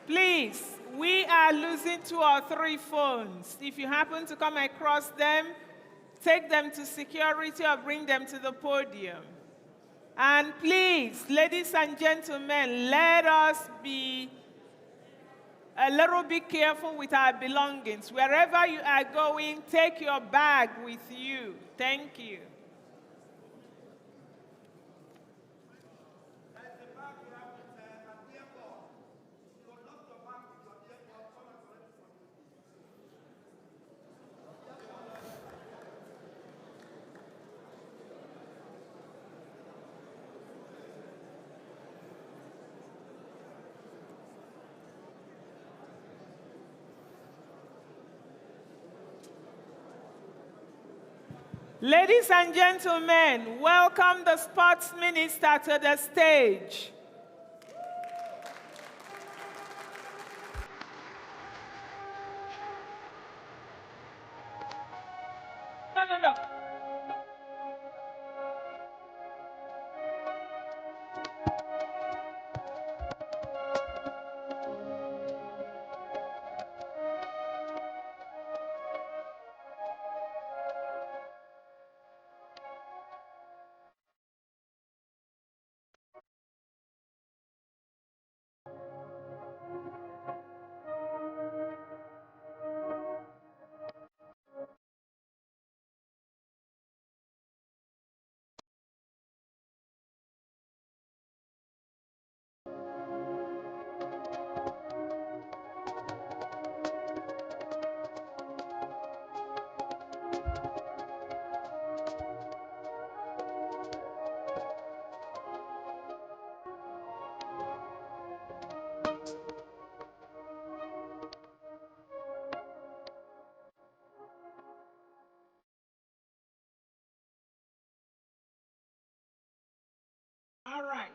Please, we are losing 2 or 3 phones. If you happen to come across them, take them to security or bring them to the podium. And please, ladies and gentlemen, let us be a little bit careful with our belongings. Wherever you are going, take your bag with you. Thank you. Ladies and gentlemen, welcome the Sports Minister to the stage. No. All right.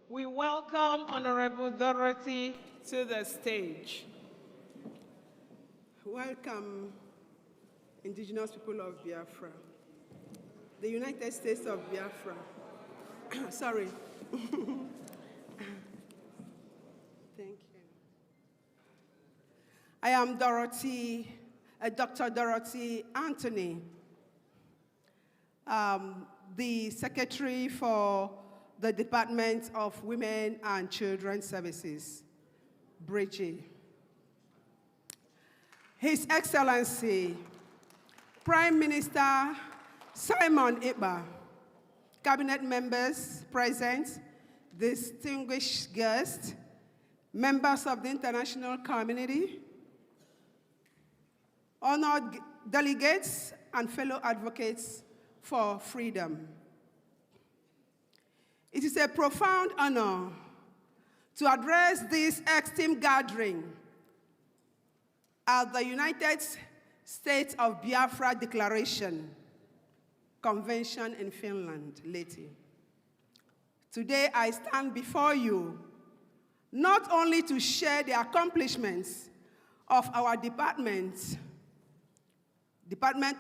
We welcome Honorable Dorothy to the stage. Welcome, indigenous people of Biafra, the United States of Biafra. Sorry. Thank you. I am Dr. Dorothy Anthony, the Secretary for the Department of Women and Children's Services, BRIGI. His Excellency, Prime Minister Simon Ekpa, Cabinet members present, distinguished guests, members of the international community, honored delegates, and fellow advocates for freedom. It is a profound honor to address this esteemed gathering at the United States of Biafra Declaration Convention in Finland, Leti. Today I stand before you not only to share the accomplishments of our Department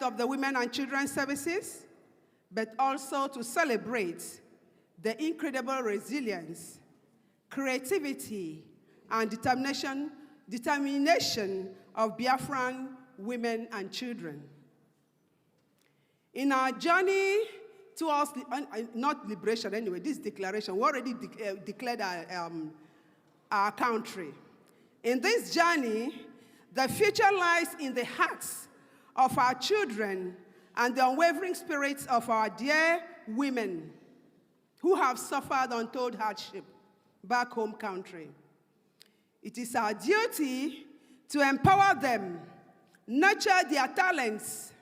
of the Women and Children's Services, but also to celebrate the incredible resilience, creativity, and determination of Biafran women and children. In our journey towards, not liberation anyway, this declaration, we already declared our country. In this journey, the future lies in the hearts of our children and the unwavering spirits of our dear women who have suffered untold hardship back home country. It is our duty to empower them, nurture their talents,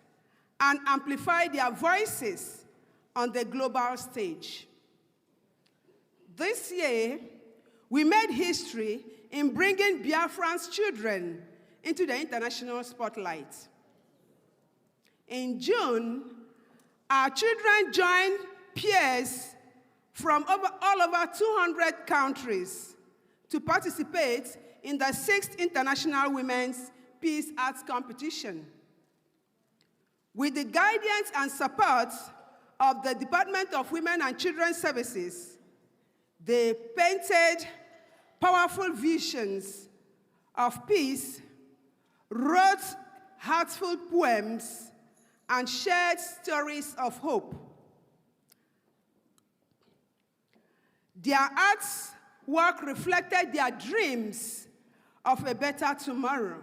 and amplify their voices on the global stage. This year, we made history in bringing Biafran's children into the international spotlight. In June, our children joined peers from all over 200 countries to participate in the 6th International Women's Peace Arts Competition. With the guidance and support of the Department of Women and Children's Services, they painted powerful visions of peace, wrote heartful poems, and shared stories of hope. Their artwork reflected their dreams of a better tomorrow.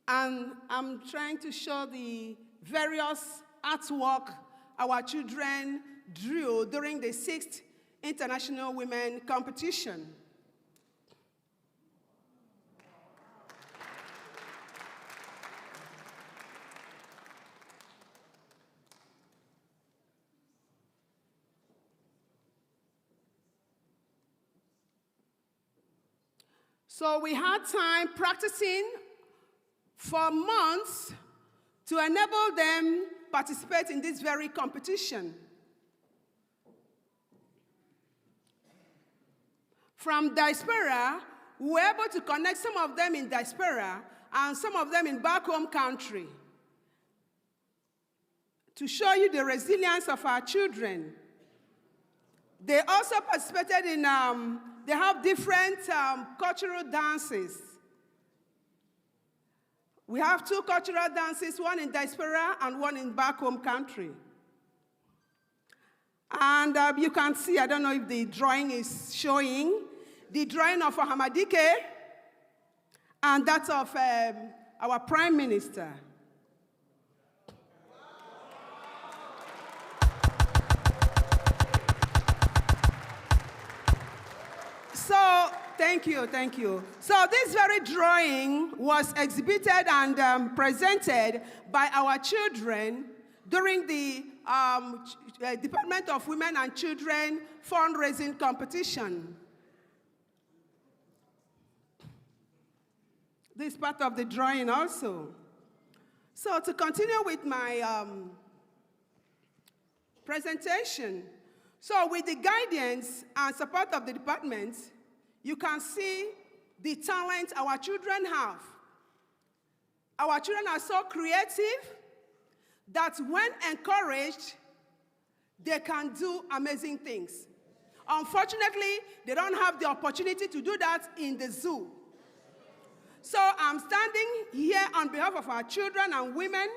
And I'm trying to show the various artwork our children drew during the 6th International Women Competition. So we had time practicing for months to enable them participate in this very competition. From diaspora, we were able to connect some of them in diaspora and some of them in back home country to show you the resilience of our children. They also participated in, they have different cultural dances. We have 2 cultural dances, one in diaspora and one in back home country. And you can see, I don't know if the drawing is showing, the drawing of Ahamadike and that of our Prime Minister. So, thank you. So this very drawing was exhibited and presented by our children during the Department of Women and Children fundraising competition. This is part of the drawing also. So to continue with my presentation, so with the guidance and support of the department, you can see the talent our children have. Our children are so creative that when encouraged, they can do amazing things. Unfortunately, they don't have the opportunity to do that in the zoo. So I'm standing here on behalf of our children and women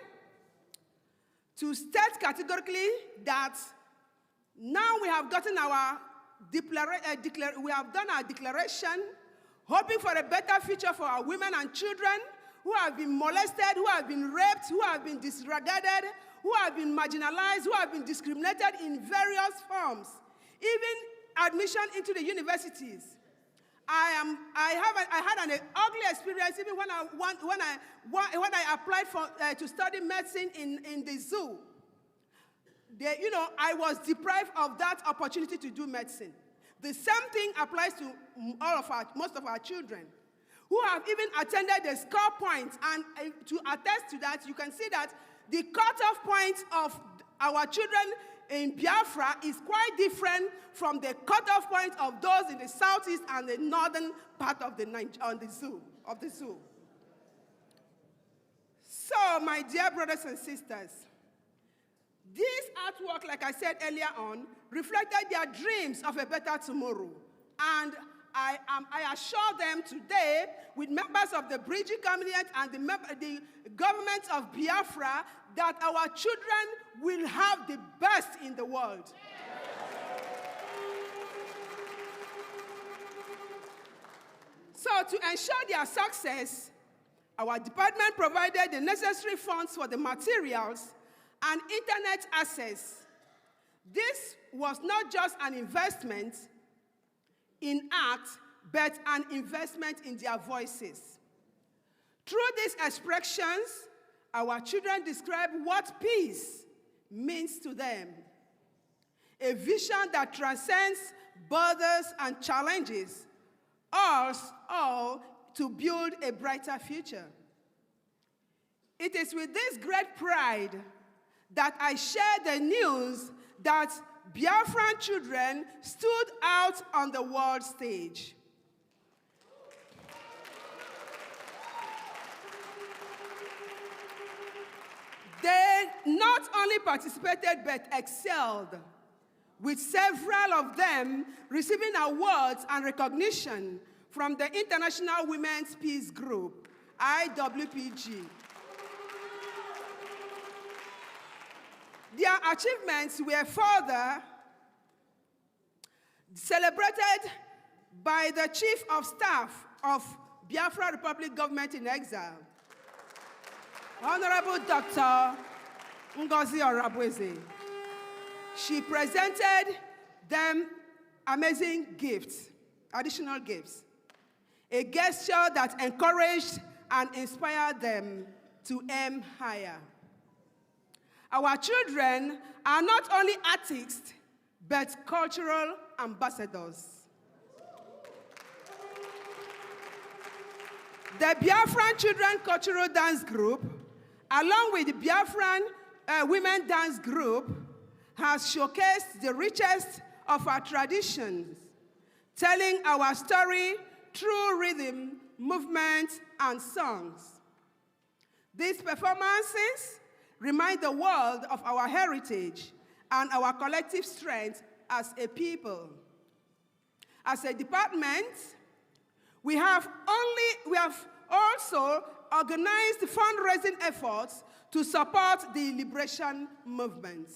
to state categorically that now we have gotten our we have done our declaration, hoping for a better future for our women and children who have been molested, who have been raped, who have been disregarded, who have been marginalized, who have been discriminated in various forms, even admission into the universities. I had an ugly experience even when I applied to study medicine in the zoo. I was deprived of that opportunity to do medicine. The same thing applies to most of our children who have even attended the score point. And to attest to that, you can see that the cutoff point of our children in Biafra is quite different from the cutoff point of those in the southeast and the northern part of the zoo. So, my dear brothers and sisters, this artwork, like I said earlier on, reflected their dreams of a better tomorrow. And I assure them today, with members of the Bridging Cabinet and the government of Biafra, that our children will have the best in the world. So to ensure their success, our department provided the necessary funds for the materials and internet access. This was not just an investment in art, but an investment in their voices. Through these expressions, our children describe what peace means to them. A vision that transcends borders and challenges, all to build a brighter future. It is with this great pride that I share the news that Biafran children stood out on the world stage. They not not only participated but excelled, with several of them receiving awards and recognition from the International Women's Peace Group, IWPG. Their achievements were further celebrated by the Chief of Staff of Biafra Republic Government in Exile, Honorable Dr. Ngozi Orabweze. She presented them amazing gifts, additional gifts, a gesture that encouraged and inspired them to aim higher. Our children are not only artists, but cultural ambassadors. The Biafran Children Cultural Dance Group, along with the Biafran Women Dance Group, has showcased the richest of our traditions, telling our story through rhythm, movement, and songs. These performances remind the world of our heritage and our collective strength as a people. As a department, we have also organized fundraising efforts to support the liberation movement.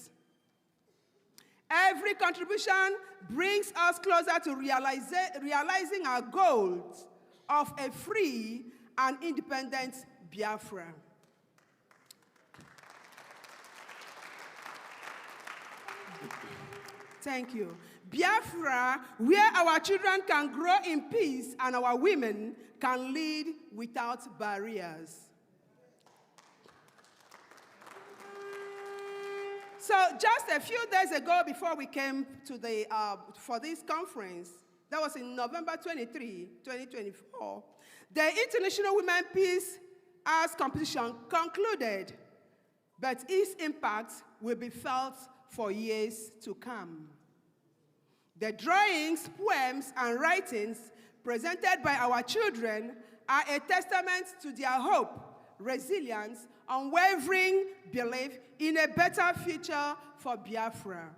Every contribution brings us closer to realizing our goals of a free and independent Biafra. Thank you. Biafra, where our children can grow in peace and our women can lead without barriers. So just a few days ago, before we came to for this conference, that was in November 23, 2024, the International Women Peace Arts Competition concluded, but its impact will be felt for years to come. The drawings, poems, and writings presented by our children are a testament to their hope, resilience, unwavering belief in a better future for Biafra.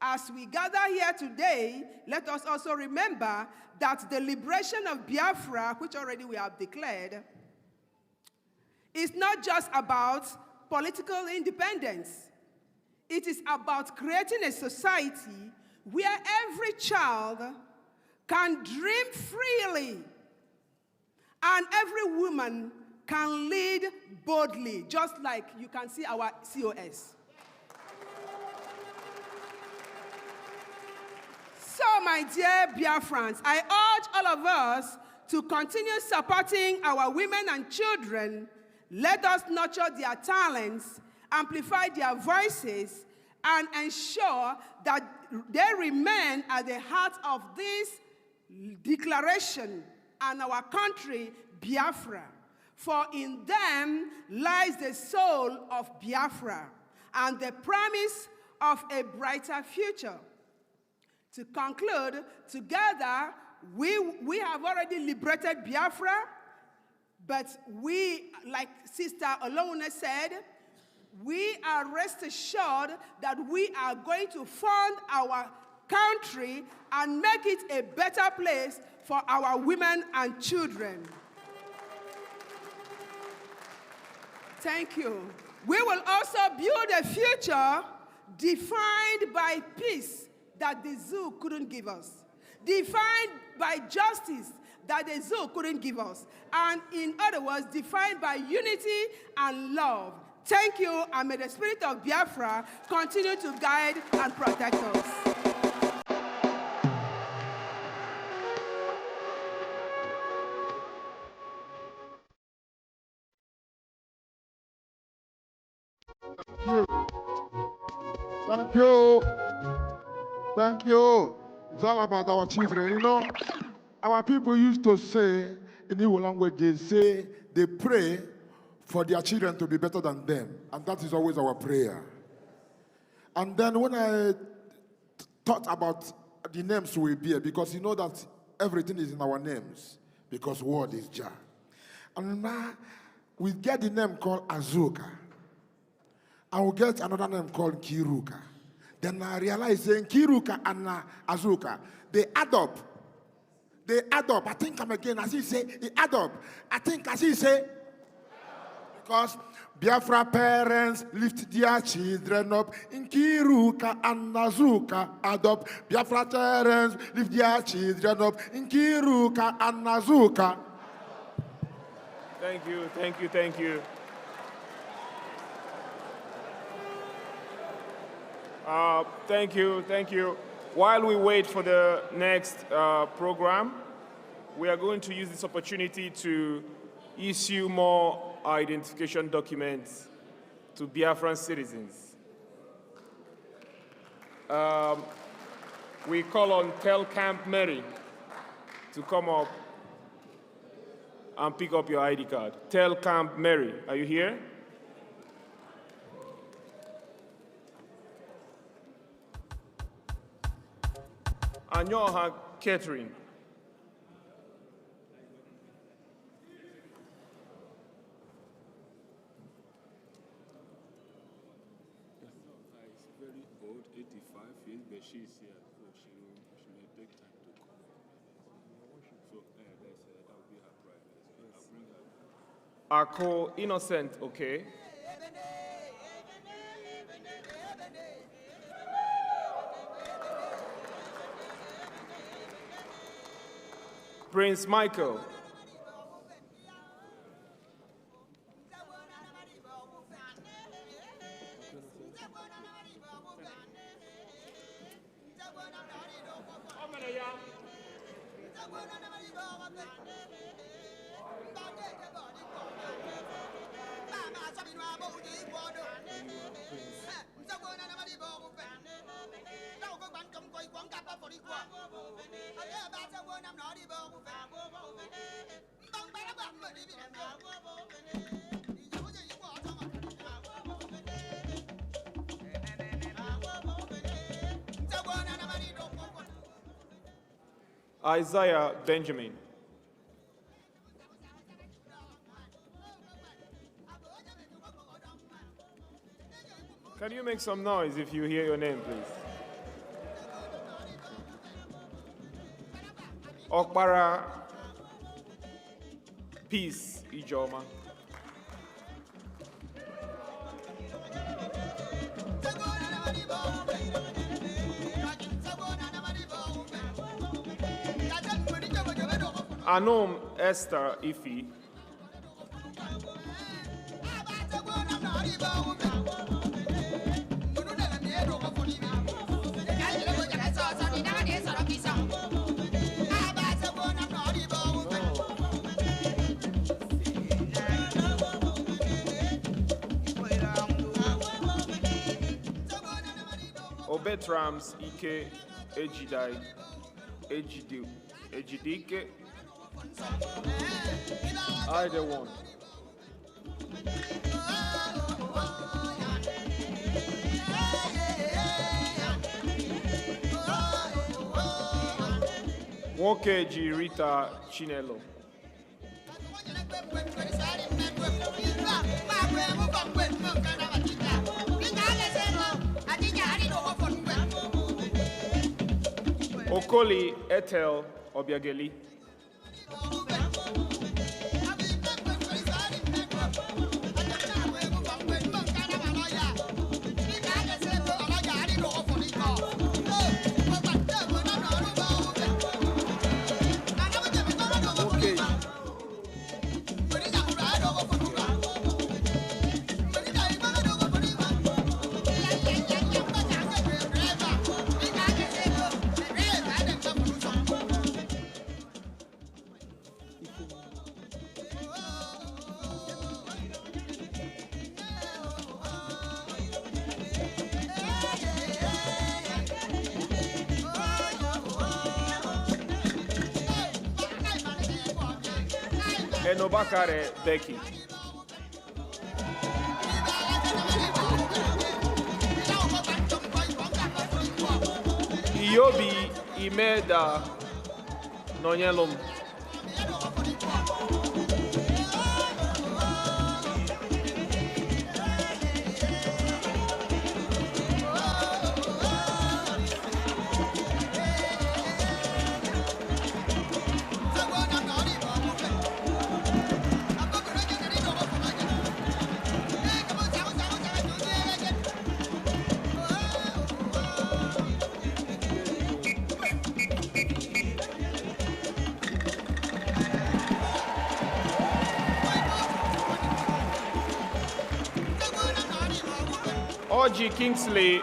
As we gather here today, let us also remember that the liberation of Biafra, which already we have declared, is not just about political independence. It is about creating a society where every child can dream freely and every woman can lead boldly, just like you can see our COS. So, my dear Biafrans, I urge all of us to continue supporting our women and children. Let us nurture their talents, amplify their voices, and ensure that they remain at the heart of this declaration and our country, Biafra. For in them lies the soul of Biafra and the promise of a brighter future. To conclude, together, we have already liberated Biafra, but we, like Sister Olowune said, we are rest assured that we are going to fund our country and make it a better place for our women and children. Thank you. We will also build a future defined by peace that the zoo couldn't give us, defined by justice that the zoo couldn't give us, and in other words, defined by unity and love. Thank you, and may the spirit of Biafra continue to guide and protect us. Thank you. Thank you. It's all about our children. You know, our people used to say, in Igbo language, they say they pray for their children to be better than them. And that is always our prayer. And then when I thought about the names we bear, because you know that everything is in our names, because word is Jah. And now we get the name called Azuka. I will get another name called Kiruka. Then I realize saying Kiruka and Azuka, they add up. They add up. I think I'm again, as he say, they add up. I think as he say, because Biafra parents lift their children up. In Kiruka and Azuka add up. Biafra parents lift their children up. In Kiruka and Azuka. Thank you, thank you, thank you. Thank you, thank you. While we wait for the next program, we are going to use this opportunity to issue more identification documents to Biafran citizens. We call on Tel Camp Mary to come up and pick up your ID card. Tel Camp Mary, are you here? Anyoha Catering. Very old, 85 years, but she's here, so she may take time to come. So that will be her private. I'll bring her. Ako Innocent, okay. Prince Michael. Isaiah Benjamin. Can you make some noise if you hear your name, please? Okpara Peace Ijoma. Anom Esther Ifi. Obetrams Ike Ejidai Ejidike. Either one. Woke Rita Chinelo. Okoli Ethel Obiageli. Enobakare Becky. Iyobi Imeda Nonyelum. Orji Kingsley.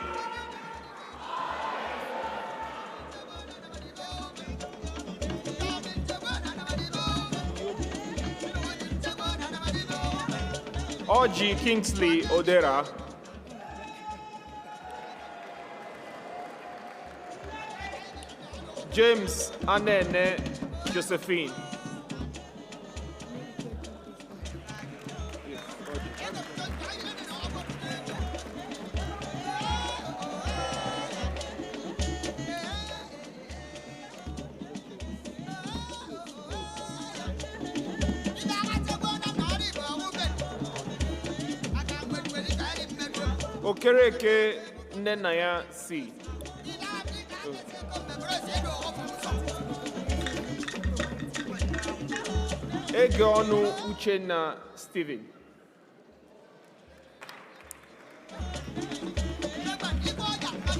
Orji Kingsley Odera. James Anene Josephine. Okereke Nenaya C. Egeonu Uchenna Stephen.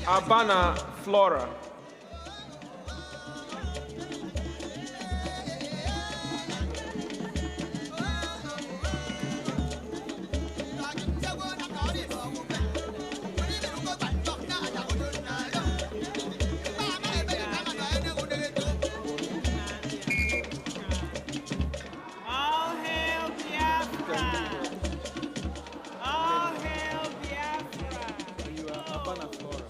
Abana Flora. All hail Biafra! All hail Biafra! You are Abana Flora.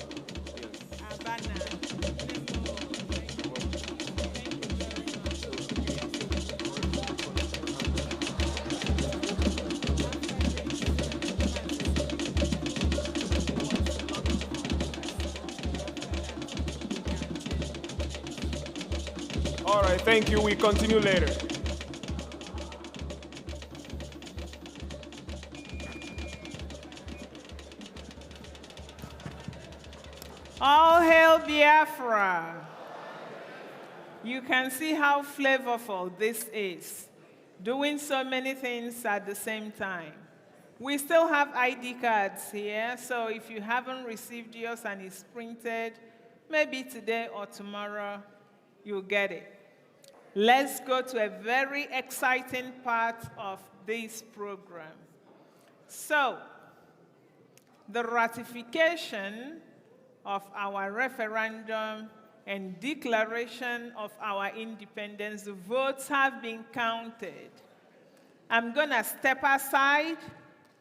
Abana. All right, thank you. We continue later. All hail Biafra! You can see how flavorful this is, doing so many things at the same time. We still have ID cards here, so if you haven't received yours and it's printed, maybe today or tomorrow, you'll get it. Let's go to a very exciting part of this program. So, the ratification of our referendum and declaration of our independence, the votes have been counted. I'm going to step aside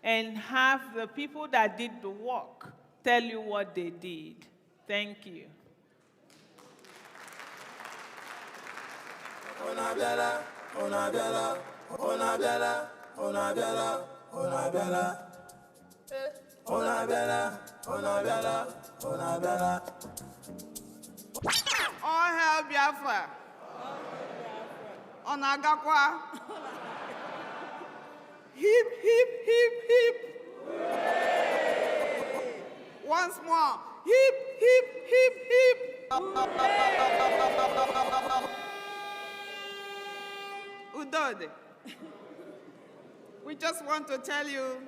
and have the people that did the work tell you what they did. Thank you. Onabella, Onabella, Onabella, Onabella, Onabella. Onabella, Onabella, Onabella. All hail Biafra. Onagakwa. Hip, hip, hip, hip. Once more. Hip, hip, hip, hip. Udode. We just want to tell you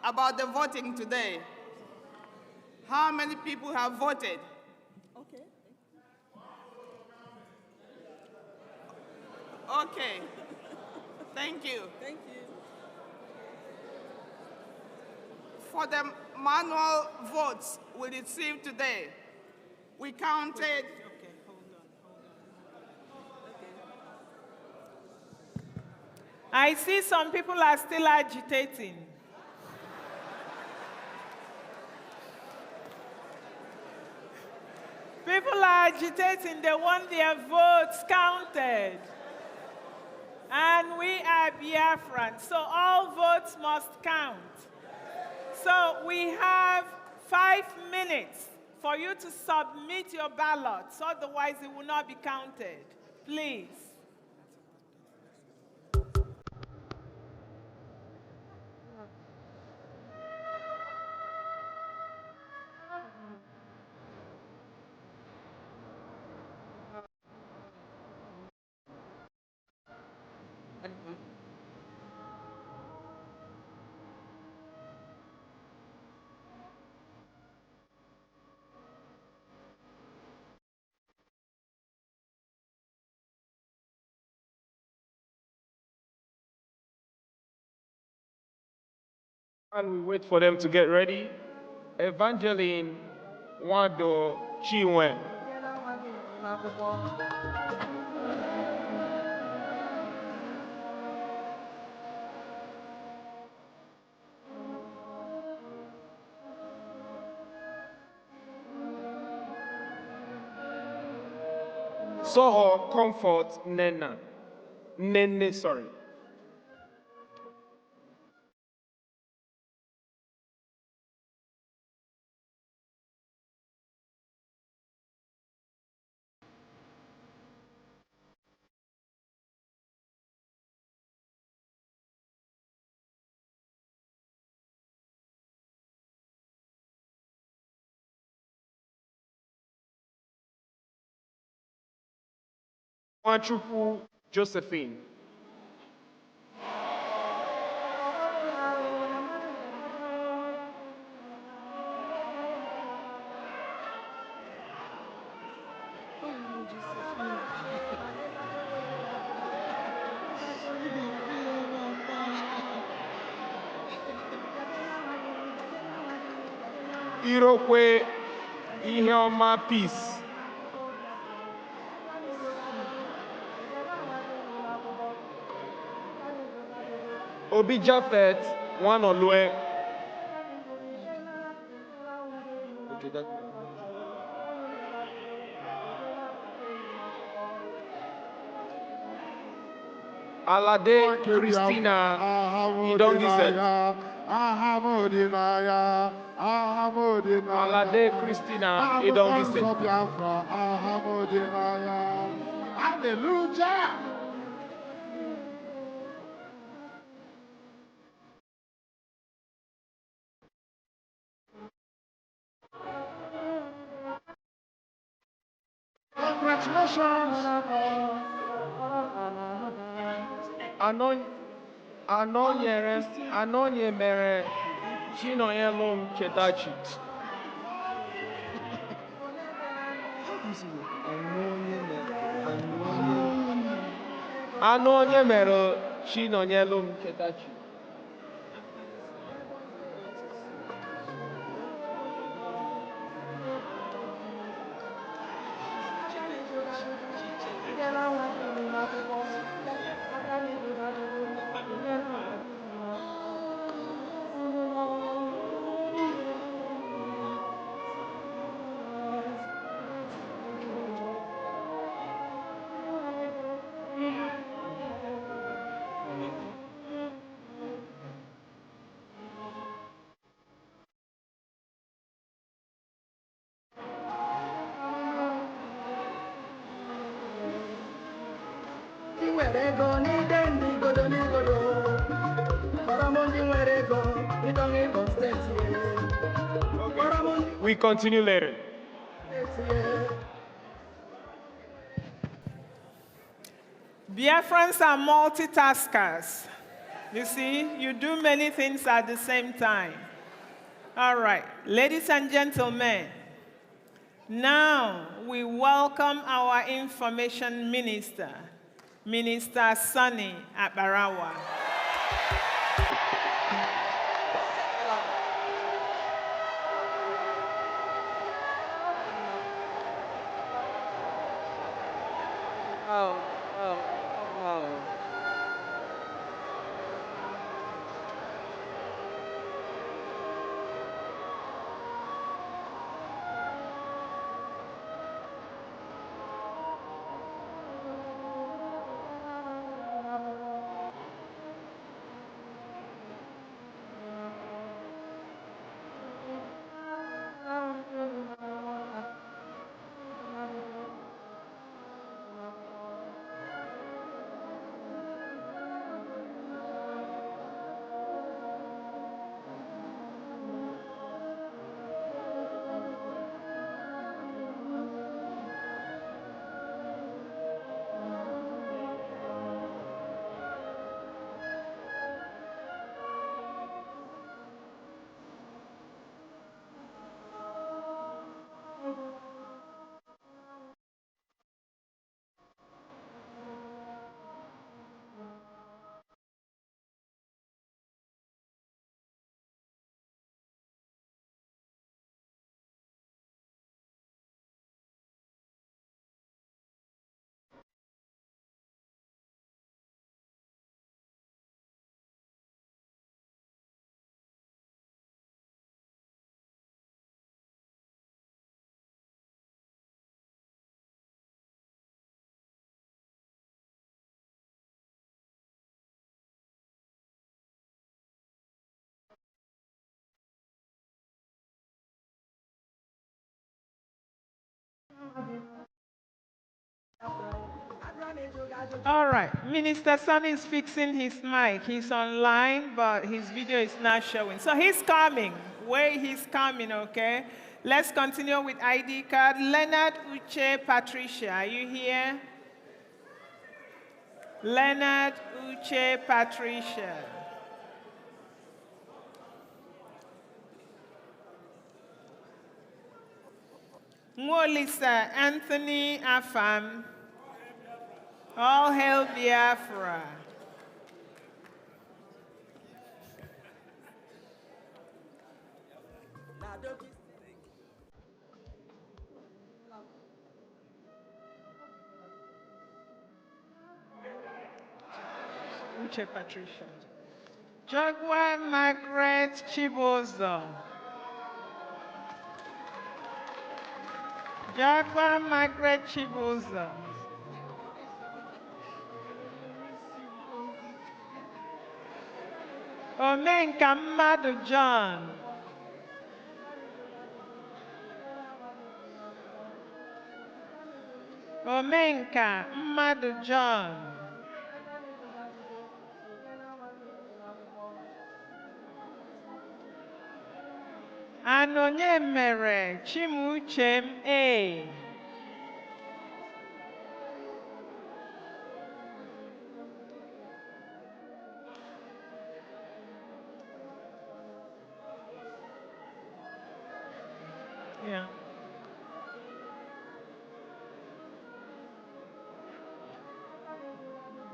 about the voting today. How many people have voted? Okay. Okay. Thank you. Thank you. For the manual votes we received today, we counted. Okay, hold on. Okay. I see some people are still agitating. People are agitating, they want their votes counted. And we are Biafran, so all votes must count. So we have 5 minutes for you to submit your ballots, otherwise it will not be counted. Please. And we wait for them to get ready. Evangeline Wado Chiwen. Soho Comfort Nene, sorry. Wanchuku Josephine. Irokwe Iheoma Peace. Obi Japhet Wanolue. Alade Christina Idongise. Alade Christina Idongise. Hallelujah. Congratulations. Anonye mere Chinoyelum Chetachi. Anonye mere Chinoyelum Chetachi. We continue later. Biafrans are multitaskers. You see, you do many things at the same time. All right, ladies and gentlemen, now we welcome our Information Minister, Minister Sunny Abarawa. All right, Minister Sonny is fixing his mic. He's online, but his video is not showing. So he's coming. Wait, he's coming, okay? Let's continue with ID card. Leonard Uche Patricia, are you here? Leonard Uche Patricia. Mwolisa Anthony Afam. All hail Biafra. Uche Patricia. Jagwa Margaret Chibozo. Jagwa Margaret Chibozo. Omenka Mmadụ John. Omenka Mmadụ John. Anonye mere Chimuchem A. Yeah.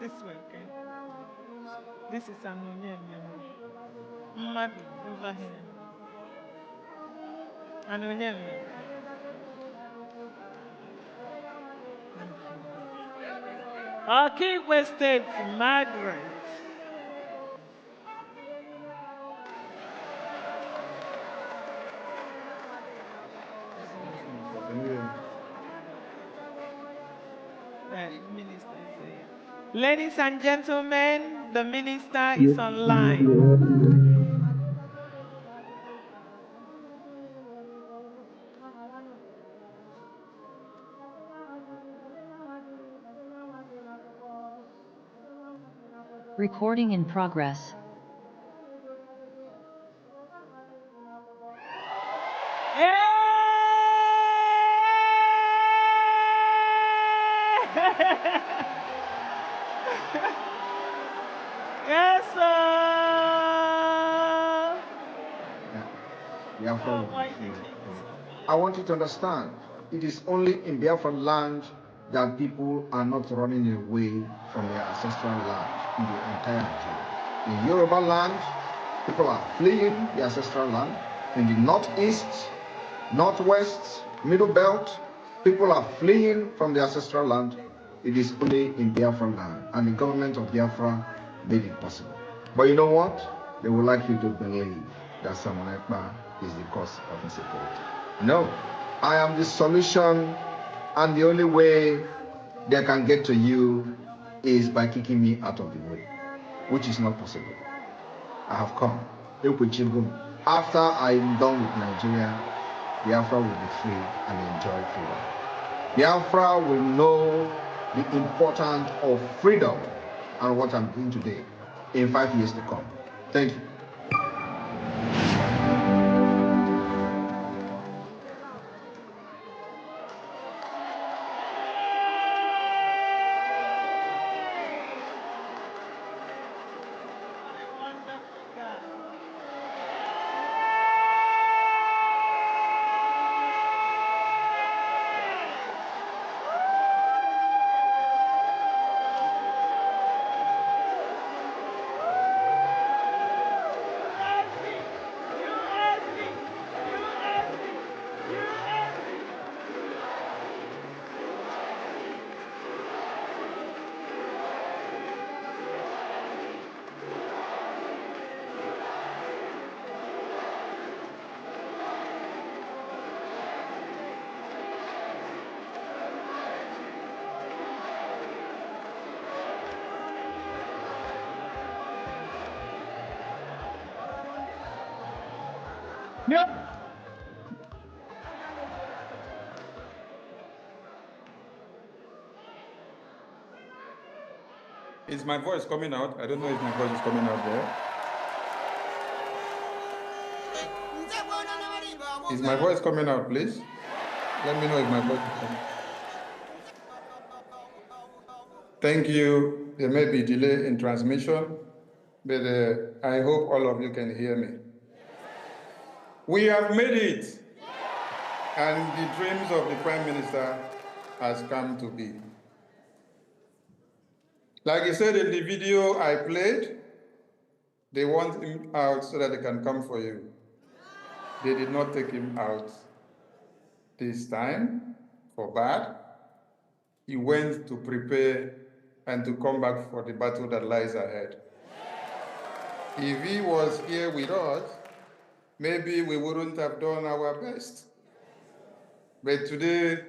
This way, okay? This is Anonye mere. Mmadụ over here. Anonye mere. Okigwe State, Margaret. Minister is here. Ladies and gentlemen, the minister is online. Recording in progress. Yes, sir. I want you to understand, it is only in Biafra land that people are not running away from their ancestral land in the entire Nigeria. In Yoruba land, people are fleeing the ancestral land. In the northeast, northwest, middle belt, people are fleeing from the ancestral land. It is only in Biafra land, and the government of Biafra made it possible. But you know what? They would like you to believe that Simon Ekpa is the cause of insecurity. No, I am the solution, and the only way they can get to you is by kicking me out of the way, which is not possible. I have come. After I am done with Nigeria, Biafra will be free and enjoy freedom. Biafra will know the importance of freedom and what I'm doing today in 5 years to come. Thank you. my voice coming out? I don't know if my voice is coming out there. Is my voice coming out, please? Let me know if my voice is coming. Thank you. There may be delay in transmission, but I hope all of you can hear me. We have made it, and the dreams of the Prime Minister has come to be. Like he said in the video I played, they want him out so that they can come for you. They did not take him out this time for bad. He went to prepare and to come back for the battle that lies ahead. If he was here with us, maybe we wouldn't have done our best. But today,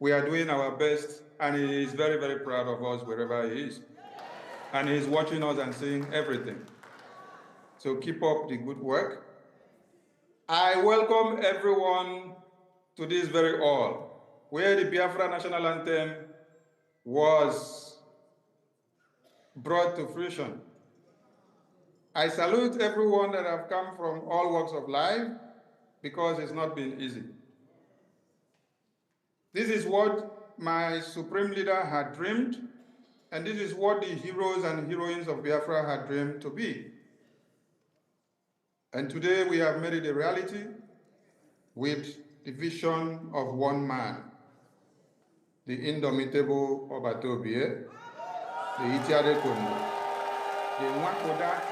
we are doing our best, and he is very, very proud of us wherever he is. And he's watching us and seeing everything. So keep up the good work. I welcome everyone to this very hall, where the Biafra national anthem was brought to fruition. I salute everyone that have come from all walks of life, because it's not been easy. This is what my supreme leader had dreamed, and this is what the heroes and heroines of Biafra had dreamed to be. And today we have made it a reality with the vision of one man, the indomitable Obatobie, the Itiade Kondo, the Nwakoda,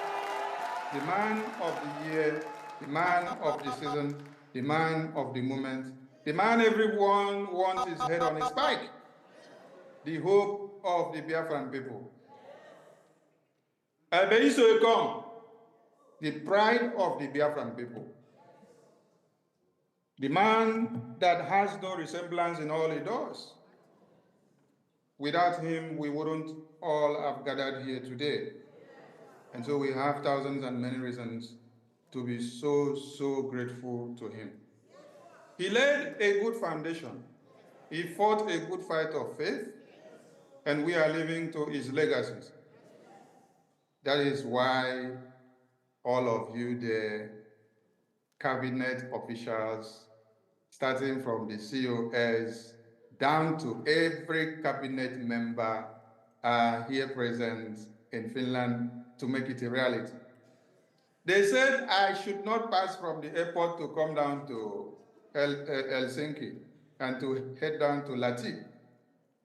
the man of the year, the man of the season, the man of the moment, the man everyone wants his head on his spike, the hope of the Biafran people. Ebeiso Ekong, the pride of the Biafran people. The man that has no resemblance in all he does. Without him, we wouldn't all have gathered here today. And so we have thousands and many reasons to be so, so grateful to him. He laid a good foundation. He fought a good fight of faith, and we are living to his legacies. That is why all of you, the cabinet officials, starting from the COS down to every cabinet member, are here present in Finland to make it a reality. They said I should not pass from the airport to come down to Helsinki and to head down to Lahti.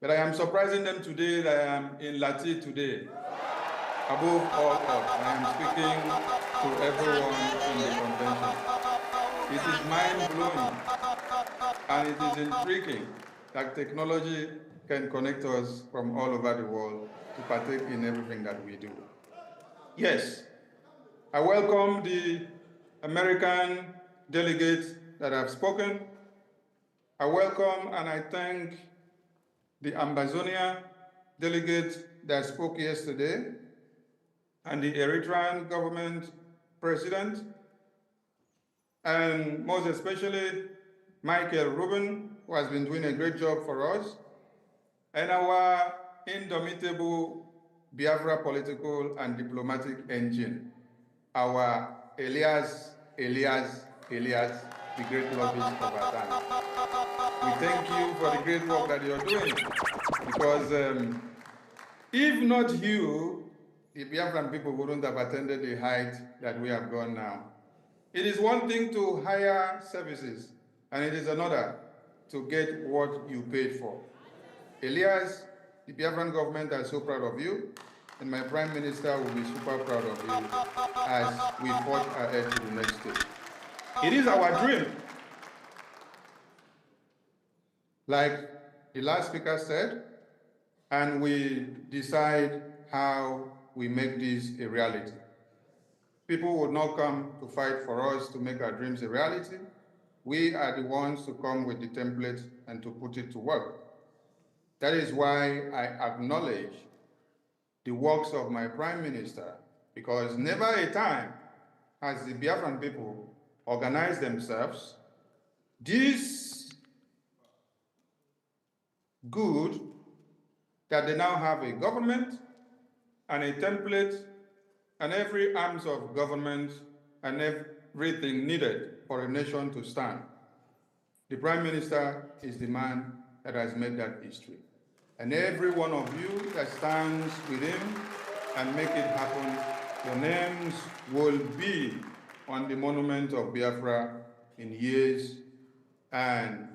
But I am surprising them today that I am in Lahti today. Above all else, I am speaking to everyone in the convention. It is mind-blowing and it is intriguing that technology can connect us from all over the world to partake in everything that we do. Yes, I welcome the American delegates that have spoken. I welcome and I thank the Ambazonia delegate that spoke yesterday, and the Eritrean government president, and most especially Michael Rubin, who has been doing a great job for us, and our indomitable Biafra political and diplomatic engine, our Elias, the great lobbyist of our time. We thank you for the great work that you're doing, because if not you, the Biafran people wouldn't have attended the height that we have gone now. It is one thing to hire services, and it is another to get what you paid for. Elias, the Biafran government are so proud of you, and my Prime Minister will be super proud of you as we forge ahead to the next stage. It is our dream. Like the last speaker said, and we decide how we make this a reality. People would not come to fight for us to make our dreams a reality. We are the ones to come with the template and to put it to work. That is why I acknowledge the works of my Prime Minister, because never a time has the Biafran people organized themselves this good that they now have a government and a template and every arms of government and everything needed for a nation to stand. The Prime Minister is the man that has made that history. And every one of you that stands with him and make it happen, your names will be on the monument of Biafra in years and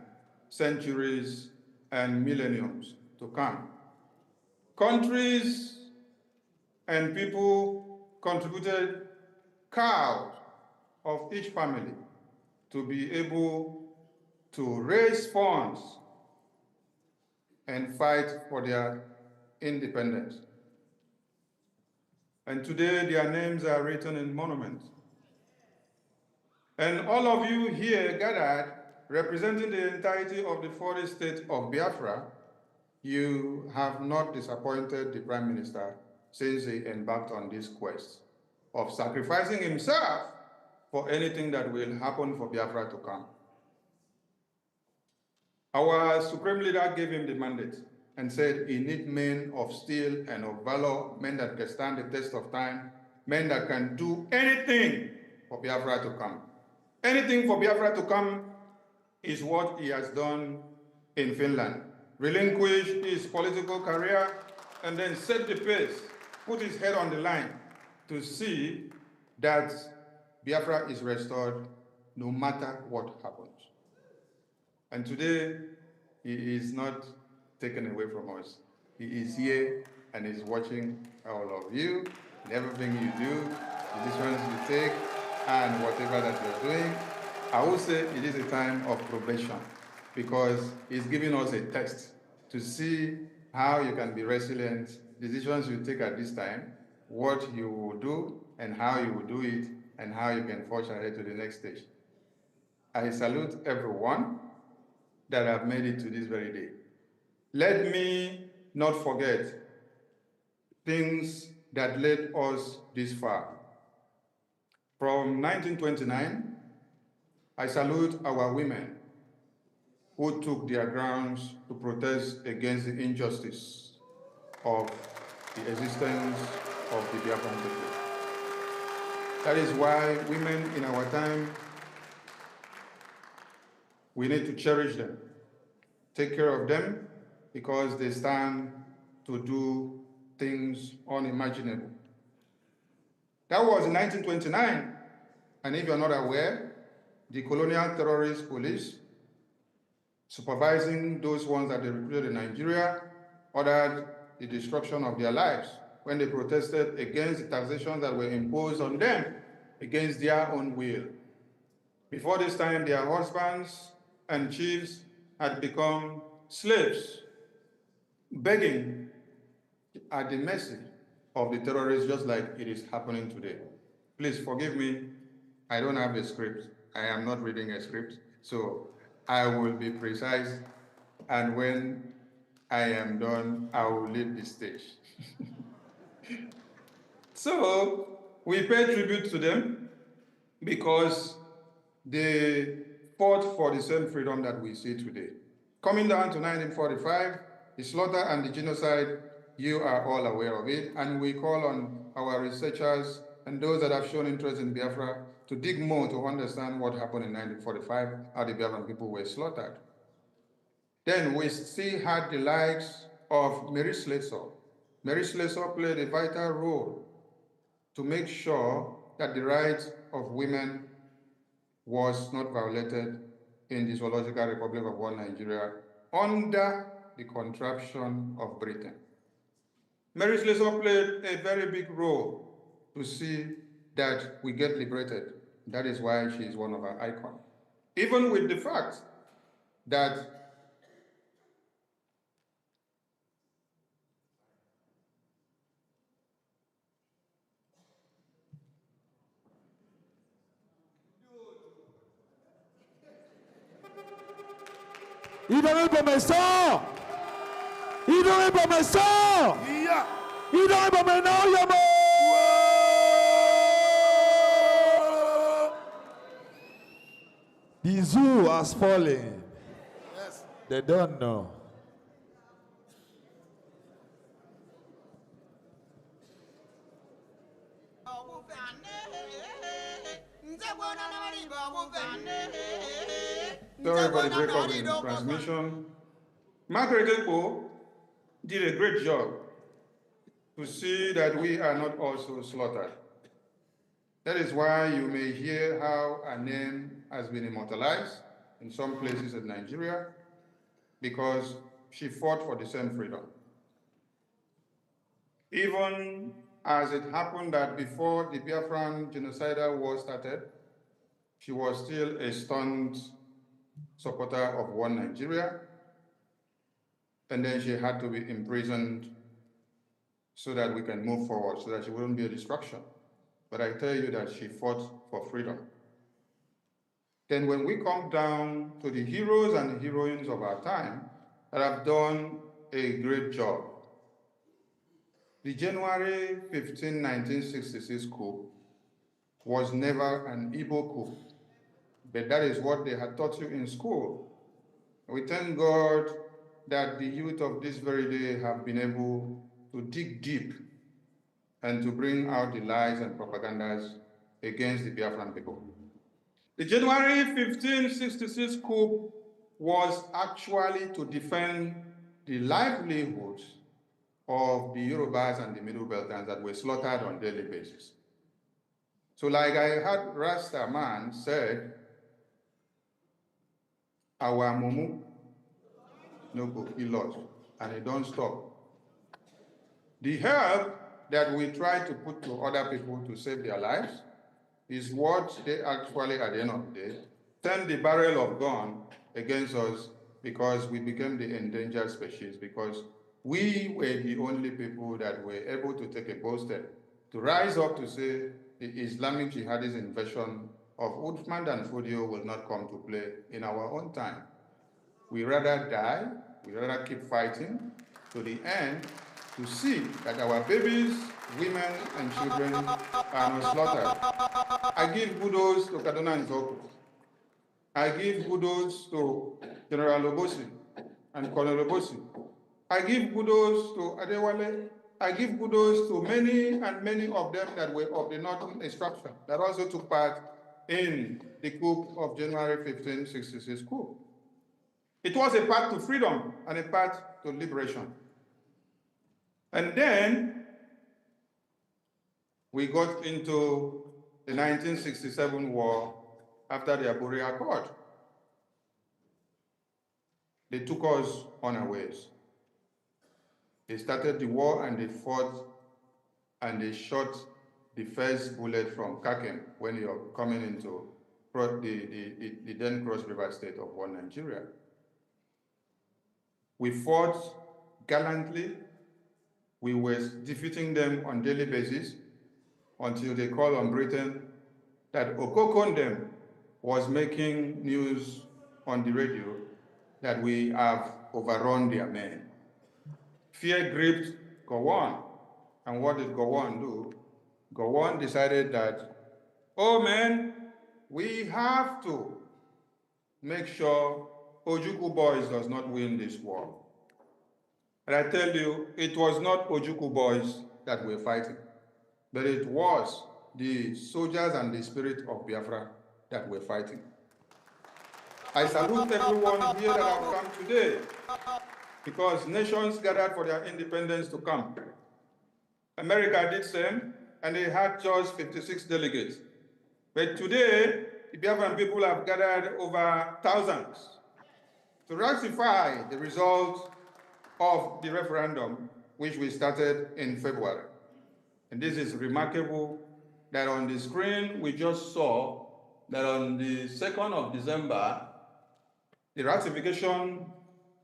centuries and millenniums to come. Countries and people contributed cows of each family to be able to raise funds and fight for their independence. And today their names are written in monuments. And all of you here gathered, representing the entirety of the 40 states of Biafra, you have not disappointed the Prime Minister since he embarked on this quest of sacrificing himself for anything that will happen for Biafra to come. Our Supreme Leader gave him the mandate and said he needs men of steel and of valor, men that can stand the test of time, men that can do anything for Biafra to come. Anything for Biafra to come is what he has done in Finland. Relinquish his political career and then set the pace, put his head on the line to see that Biafra is restored no matter what happens. And today, he is not taken away from us. He is here and is watching all of you, and everything you do, the decisions you take, and whatever that you're doing. I would say it is a time of probation because he's giving us a test to see how you can be resilient, decisions you take at this time, what you will do, and how you will do it, and how you can forge ahead to the next stage. I salute everyone that have made it to this very day. Let me not forget things that led us this far. From 1929, I salute our women who took their grounds to protest against the injustice of the existence of the Biafran people. That is why women in our time, we need to cherish them, take care of them, because they stand to do things unimaginable. That was in 1929, and if you're not aware, the colonial terrorist police, supervising those ones that they recruited in Nigeria, ordered the destruction of their lives when they protested against the taxations that were imposed on them against their own will. Before this time, their husbands and chiefs had become slaves, begging at the mercy of the terrorists, just like it is happening today. Please forgive me, I don't have a script. I am not reading a script, so I will be precise, and when I am done, I will leave the stage. So we pay tribute to them because they fought for the same freedom that we see today. Coming down to 1945, the slaughter and the genocide, you are all aware of it, and we call on our researchers and those that have shown interest in Biafra to dig more to understand what happened in 1945, how the Biafran people were slaughtered. Then we still had the likes of Mary Slessor. Mary Slessor played a vital role to make sure that the rights of women was not violated in the Zoological Republic of One Nigeria under the contraption of Britain. Mary Slessor played a very big role to see that we get liberated. That is why she is one of our icons. Even with the fact that Idole Bomeso! Idole Bomeso! Yeah! Idole Bomeno Yamo! The zoo has fallen. Yes. They don't know. Sorry for the breakup in transmission. Margaret Ekpo did a great job to see that we are not also slaughtered. That is why you may hear how her name has been immortalized in some places in Nigeria, because she fought for the same freedom. Even as it happened that before the Biafran genocidal war started, she was still a staunch supporter of one Nigeria, and then she had to be imprisoned so that we can move forward, so that she wouldn't be a distraction. But I tell you that she fought for freedom. Then when we come down to the heroes and the heroines of our time that have done a great job, the January 15, 1966 coup was never an Igbo coup, but that is what they had taught you in school. We thank God that the youth of this very day have been able to dig deep and to bring out the lies and propagandas against the Biafran people. The January 1566 coup was actually to defend the livelihoods of the Yorubas and the Middle Beltans that were slaughtered on a daily basis. So like I heard Rasta man said, our mumu no go kill us, and it don't stop. The help that we try to put to other people to save their lives is what they actually, at the end of the day, turned the barrel of gun against us, because we became the endangered species, because we were the only people that were able to take a bold step to rise up to say the Islamic jihadist invasion of Uthman and Fodio will not come to play in our own time. We rather die, we rather keep fighting to the end to see that our babies, women, and children are not slaughtered. I give kudos to Kaduna and Zoku. I give kudos to General Obosi and Colonel Obosi. I give kudos to Adewale. I give kudos to many and many of them that were of the Northern Instruction that also took part in the coup of January 1566 coup. It was a path to freedom and a path to liberation. And then we got into the 1967 war after the Aburi Accord. They took us unawares. They started the war and they fought and they shot the first bullet from Kaken when you're coming into the then Cross River State of one Nigeria. We fought gallantly. We were defeating them on a daily basis until they called on Britain that Okokondem was making news on the radio that we have overrun their men. Fear gripped Gowon. And what did Gowon do? Gowon decided that, oh man, we have to make sure Ojukwu boys does not win this war. And I tell you, it was not Ojukwu boys that were fighting, but it was the soldiers and the spirit of Biafra that were fighting. I salute everyone here that have come today, because nations gathered for their independence to come. America did same, and they had just 56 delegates. But today, the Biafran people have gathered over thousands to ratify the result of the referendum, which we started in February. And this is remarkable that on the screen we just saw that on the 2nd of December, the ratification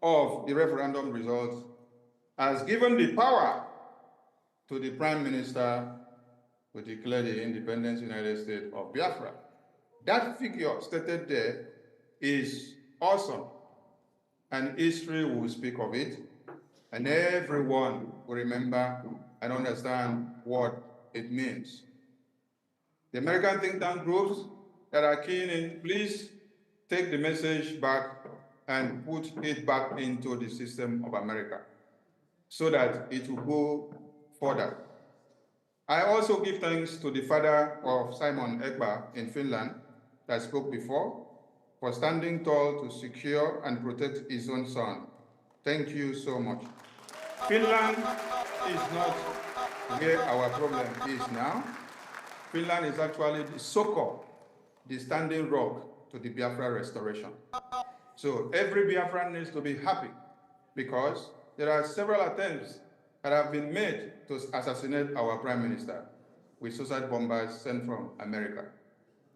of the referendum results has given the power to the Prime Minister to declare the independence United States of Biafra. That figure stated there is awesome, and history will speak of it, and everyone will remember and understand what it means. The American think tank groups that are keen in, please take the message back and put it back into the system of America so that it will go further. I also give thanks to the father of Simon Ekpa in Finland that spoke before for standing tall to secure and protect his own son. Thank you so much. Finland is not where our problem is now. Finland is actually the succor, the standing rock to the Biafra restoration. So every Biafran needs to be happy because there are several attempts that have been made to assassinate our Prime Minister with suicide bombers sent from America.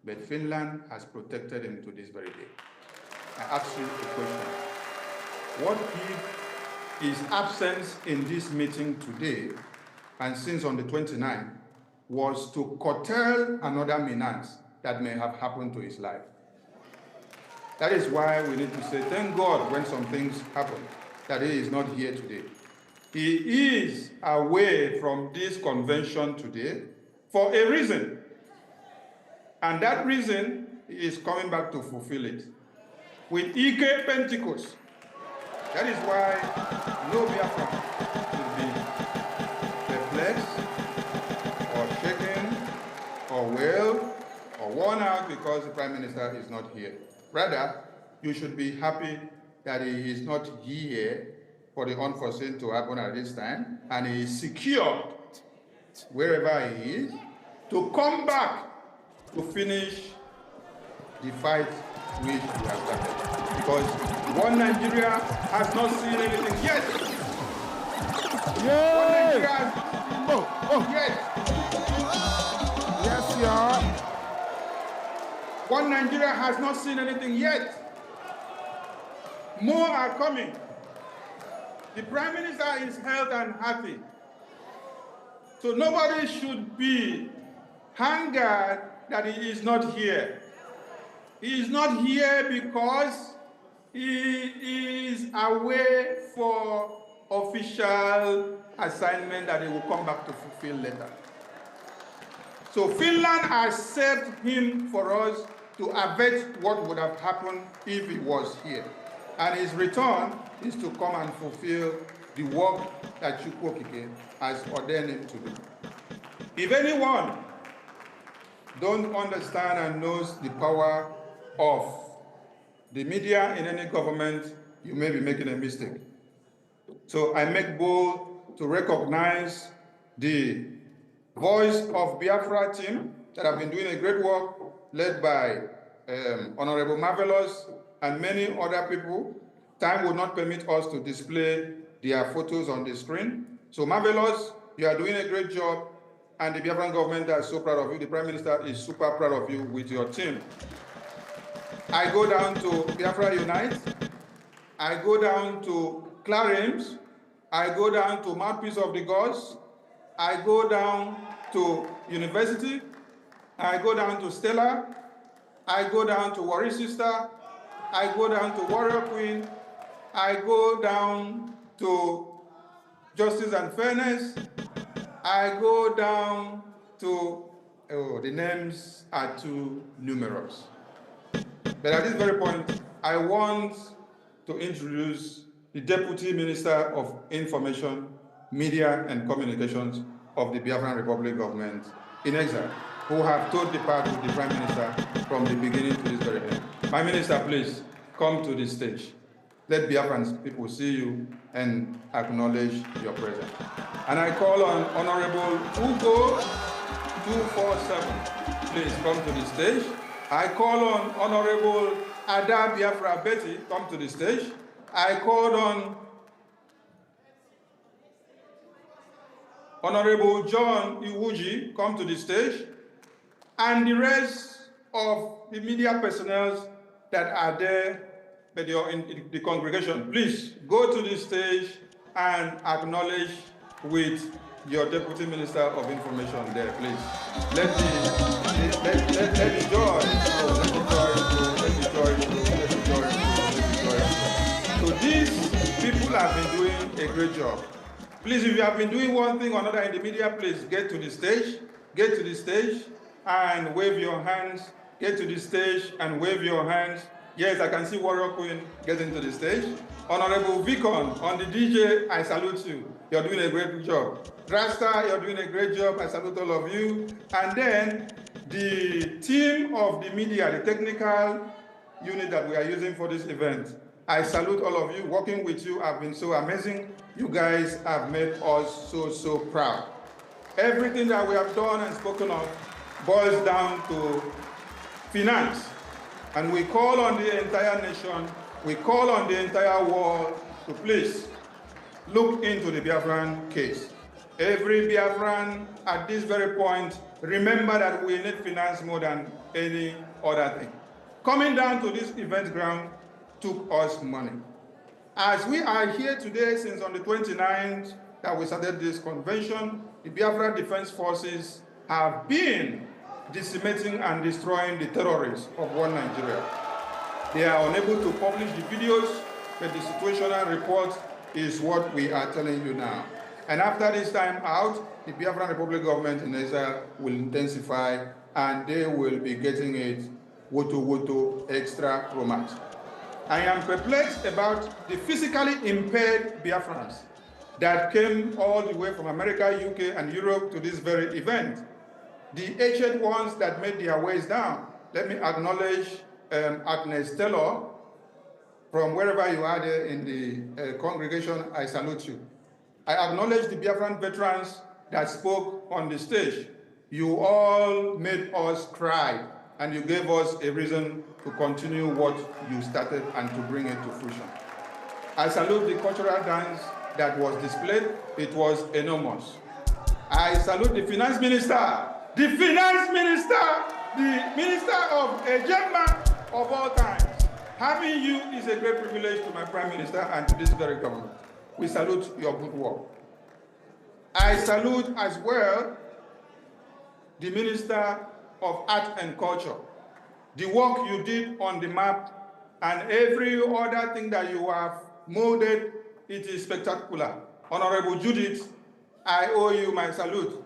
But Finland has protected him to this very day. I ask you a question. What if his absence in this meeting today and since on the 29th was to curtail another menace that may have happened to his life? That is why we need to say, thank God when some things happen, that he is not here today. He is away from this convention today for a reason. And that reason is coming back to fulfill it. With Ike Pentecost. That is why no Biafran should be perplexed or shaken or wailed or worn out because the Prime Minister is not here. Rather, you should be happy that he is not here for the unforeseen to happen at this time, and he is secured wherever he is to come back to finish the fight which we have started. Because one Nigeria has not seen anything yet. Yeah. One Nigeria yet. Yes, yeah. One Nigeria has not seen anything yet. More are coming. The Prime Minister is healthy and happy. So nobody should be angered that he is not here. He is not here because he is away for official assignment that he will come back to fulfill later. So Finland has saved him for us to avert what would have happened if he was here. And his return is to come and fulfill the work that Chukwokike has ordained him to do. If anyone don't understand and knows the power of the media in any government, you may be making a mistake. So I make bold to recognize the voice of Biafra team that have been doing a great work, led by Honorable Marvelous and many other people. Time will not permit us to display their photos on the screen. So Marvelous, you are doing a great job, and the Biafran government is so proud of you. The Prime Minister is super proud of you with your team. I go down to Biafra Unite. I go down to Clarims. I go down to Mouthpiece of the Gods. I go down to University. I go down to Stella. I go down to Warrior Sister. I go down to Warrior Queen. I go down to Justice and Fairness. I go down to, the names are too numerous. But at this very point, I want to introduce the Deputy Minister of Information, Media and Communications of the Biafran Republic government in exile, who have told the part with the Prime Minister from the beginning to this very end. My Minister, please come to the stage. Let Biafran people see you and acknowledge your presence. And I call on Honorable Ugo 247. Please come to the stage. I call on Honorable Ada Biafra Betty, come to the stage. I call on Honorable John Iwuji, come to the stage. And the rest of the media personnel that are there, but you're in the congregation, please go to the stage and acknowledge with your Deputy Minister of Information there, please. Let the joy So these people have been doing a great job. Please, if you have been doing one thing or another in the media, please get to the stage and wave your hands. Get to the stage and wave your hands. Yes, I can see Warrior Queen getting to the stage. Honorable Vicon, on the DJ, I salute you. You're doing a great job. Rasta, you're doing a great job. I salute all of you. And then the team of the media, the technical unit that we are using for this event, I salute all of you. Working with you have been so amazing. You guys have made us so proud. Everything that we have done and spoken of boils down to finance. And we call on the entire nation, we call on the entire world to please look into the Biafran case. Every Biafran at this very point, remember that we need finance more than any other thing. Coming down to this event ground took us money. As we are here today, since on the 29th that we started this convention, the Biafra Defense Forces have been decimating and destroying the terrorists of one Nigeria. They are unable to publish the videos, but the situational report is what we are telling you now. And after this time out, the Biafran Republic government in Israel will intensify and they will be getting it woto extra romance. I am perplexed about the physically impaired Biafrans that came all the way from America, UK, and Europe to this very event. The ancient ones that made their ways down. Let me acknowledge Agnes Taylor, from wherever you are there in the congregation, I salute you. I acknowledge the Biafran veterans that spoke on the stage. You all made us cry, and you gave us a reason to continue what you started and to bring it to fruition. I salute the cultural dance that was displayed. It was enormous. I salute the finance minister, the minister of Ejema of all times. Having you is a great privilege to my prime minister and to this very government. We salute your good work. I salute as well the Minister of Art and Culture. The work you did on the map and every other thing that you have molded, it is spectacular. Honorable Judith, I owe you my salute.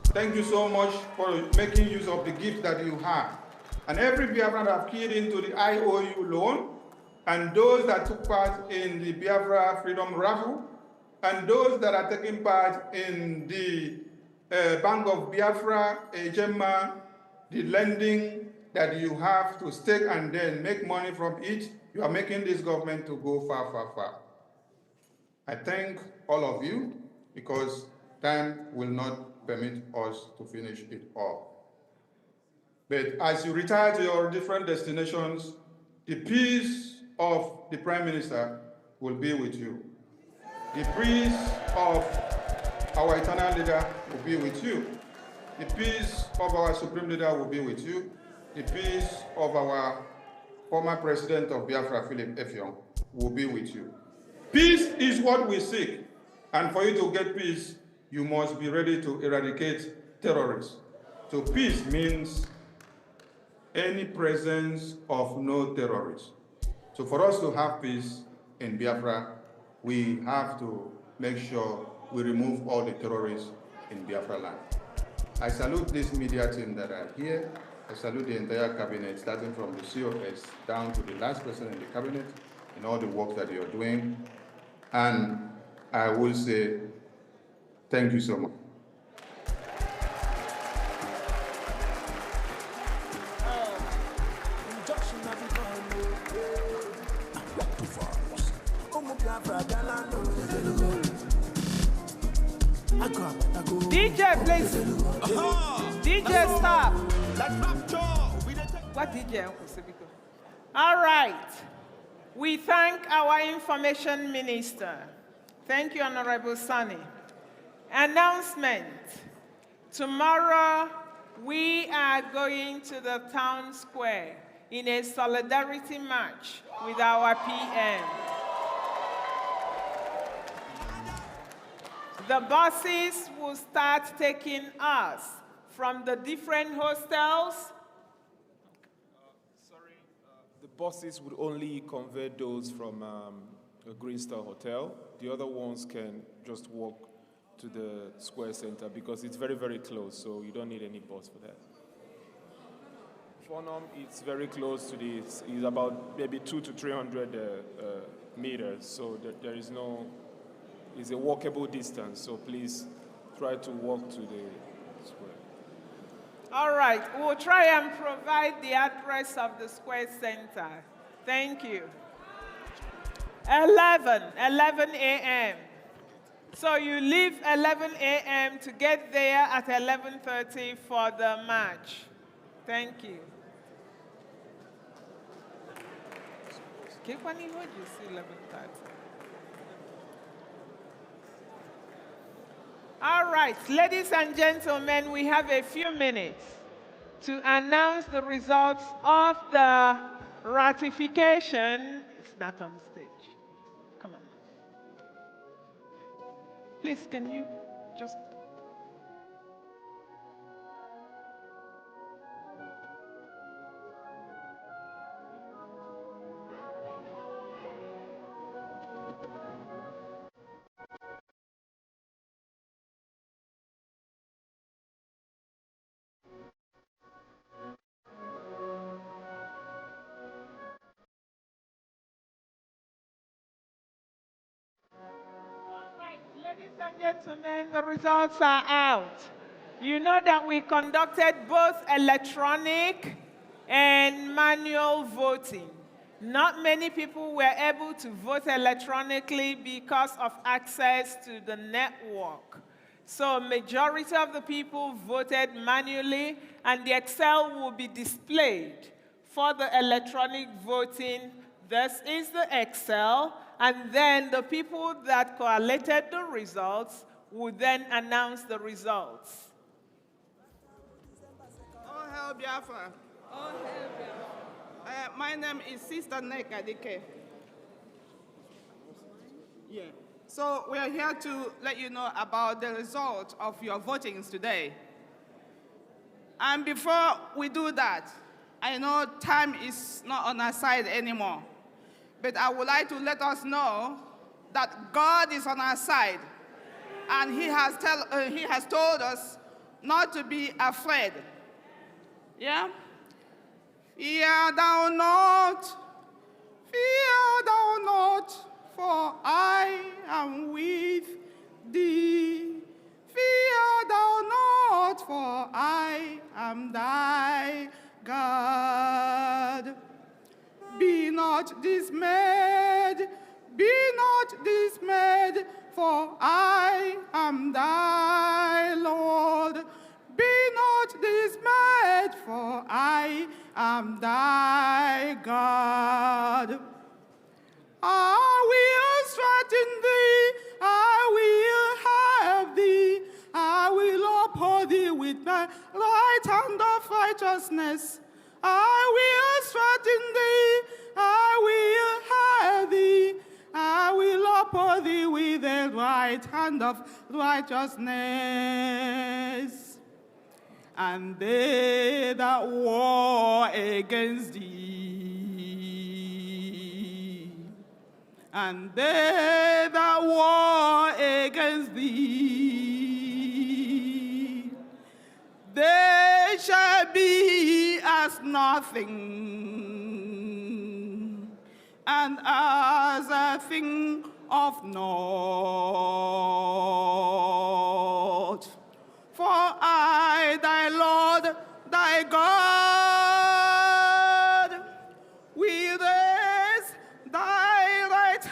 Thank you so much for making use of the gift that you have. And every Biafran that have keyed into the IOU loan, and those that took part in the Biafra Freedom Raffle, and those that are taking part in the Bank of Biafra, Ejema, the lending that you have to stake and then make money from it, you are making this government to go far, far, far. I thank all of you because time will not permit us to finish it all. But as you retire to your different destinations, the peace of the Prime Minister will be with you. The peace of our eternal leader will be with you. The peace of our supreme leader will be with you. The peace of our former president of Biafra, Philip Effiong, will be with you. Peace is what we seek. And for you to get peace, you must be ready to eradicate terrorists. So peace means any presence of no terrorists. So for us to have peace in Biafra, we have to make sure we remove all the terrorists in Biafra land. I salute this media team that are here. I salute the entire cabinet, starting from the COS down to the last person in the cabinet, in all the work that you're doing. And I will say, thank you so much. DJ, please. DJ, stop. What DJ, Uncle Sibiko? All right. We thank our information minister. Thank you, Honorable Sani. Announcement. Tomorrow, we are going to the town square in a solidarity march with our PM. The buses will start taking us from the different hostels. The buses would only convey those from a Green Star Hotel. The other ones can just walk to the Square Center because it's very, very close, so you don't need any bus for that. Fonum, it's very close to this. It's about maybe 200 to 300 meters. So there is no, it's a walkable distance. So please try to walk to the square. All right, we'll try and provide the address of the Square Center. Thank you. 11 a.m. So you leave 11 a.m. to get there at 11:30 for the march. Thank you. When you see 11:30. All right, ladies and gentlemen, we have a few minutes to announce the results of the ratification. It's not on stage. Come on. Please, can you just... Ladies and gentlemen, the results are out. You know that we conducted both electronic and manual voting. Not many people were able to vote electronically because of access to the network. So majority of the people voted manually, and the Excel will be displayed for the electronic voting. This is the Excel, and then the people that collated the results would then announce the results. All hail Biafra. All hail Biafra. My name is Sister Neka Dike. Yeah. So we are here to let you know about the result of your votings today. And before we do that, I know time is not on our side anymore, but I would like to let us know that God is on our side, and He has told us not to be afraid. Yeah? Fear thou not, for I am with thee. Fear thou not, for I am thy God. Be not dismayed, for I am thy Lord. Be not dismayed, for I am thy God. I will strengthen thee, I will help thee, I will uphold thee with my right hand of righteousness. I will strengthen thee, I will help thee, I will uphold thee with the right hand of righteousness. And they that war against thee, and they that war against thee, they shall be as nothing, and as a thing of naught. For I, thy Lord, thy God, will raise thy right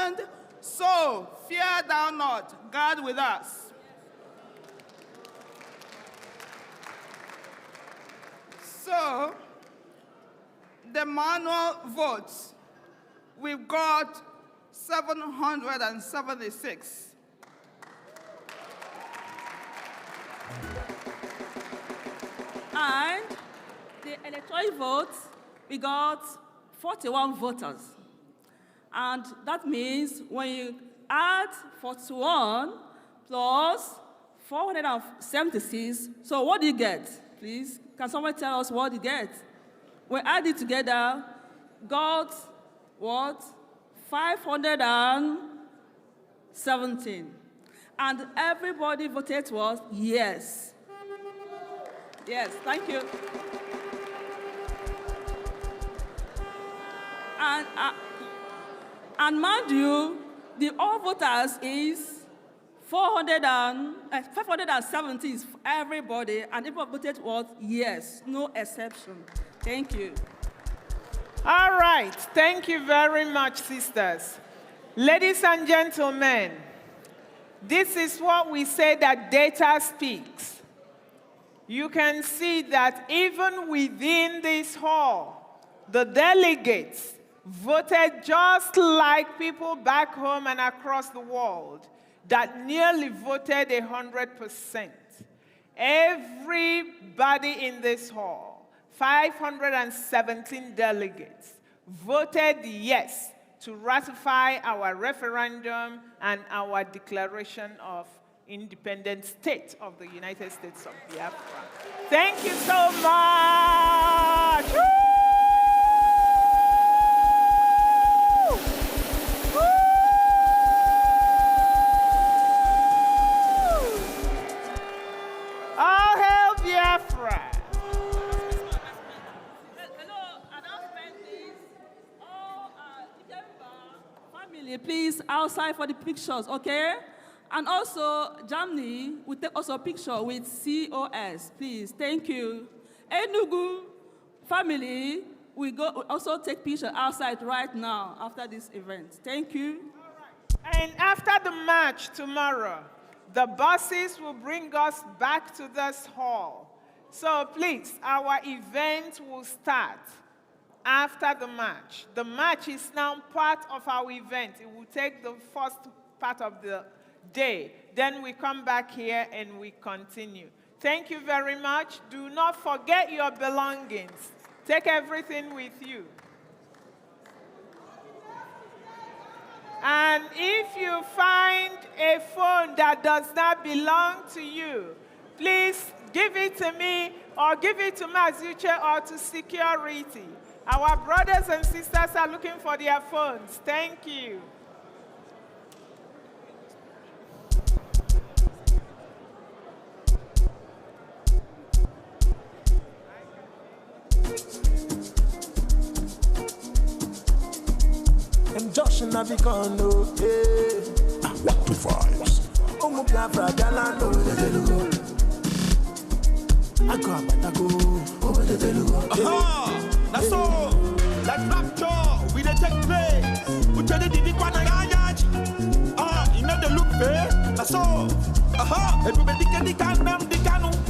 hand. So fear thou not, God with us. So, the manual votes, we've got 776. And the electoral votes, we got 41 voters. And that means when you add 41 plus 476, so what do you get? Please, can someone tell us what you get? We add it together, got what? 517. And everybody voted was yes. Yes, thank you. And mind you, the all voters is 570 is everybody, and people voted was yes, no exception. Thank you. All right, thank you very much, sisters. Ladies and gentlemen, this is what we say that data speaks. You can see that even within this hall, the delegates voted just like people back home and across the world that nearly voted 100%. Everybody in this hall, 517 delegates, voted yes to ratify our referendum and our declaration of independent state of the United States of Biafra. Thank you so much. Woo! Woo! All hail Biafra. Family, please, outside for the pictures, okay? And also, Germany will take also a picture with COS, please. Thank you. Enugu family, we go also take picture outside right now after this event. Thank you. And after the march tomorrow, the buses will bring us back to this hall. So please, our event will start after the march. The march is now part of our event. It will take the first part of the day. Then we come back here and we continue. Thank you very much. Do not forget your belongings. Take everything with you. And if you find a phone that does not belong to you, please give it to me or give it to Mazuche or to security. Our brothers and sisters are looking for their phones. Thank you. And Josh and Nabikono, What the vibes? Omo Biafra Galano, Aha! That's all. Like rapture, we dey take place. We tell the Dikwana Yanyaj. You know the look fair. That's all. Aha! Everybody can the Kanu.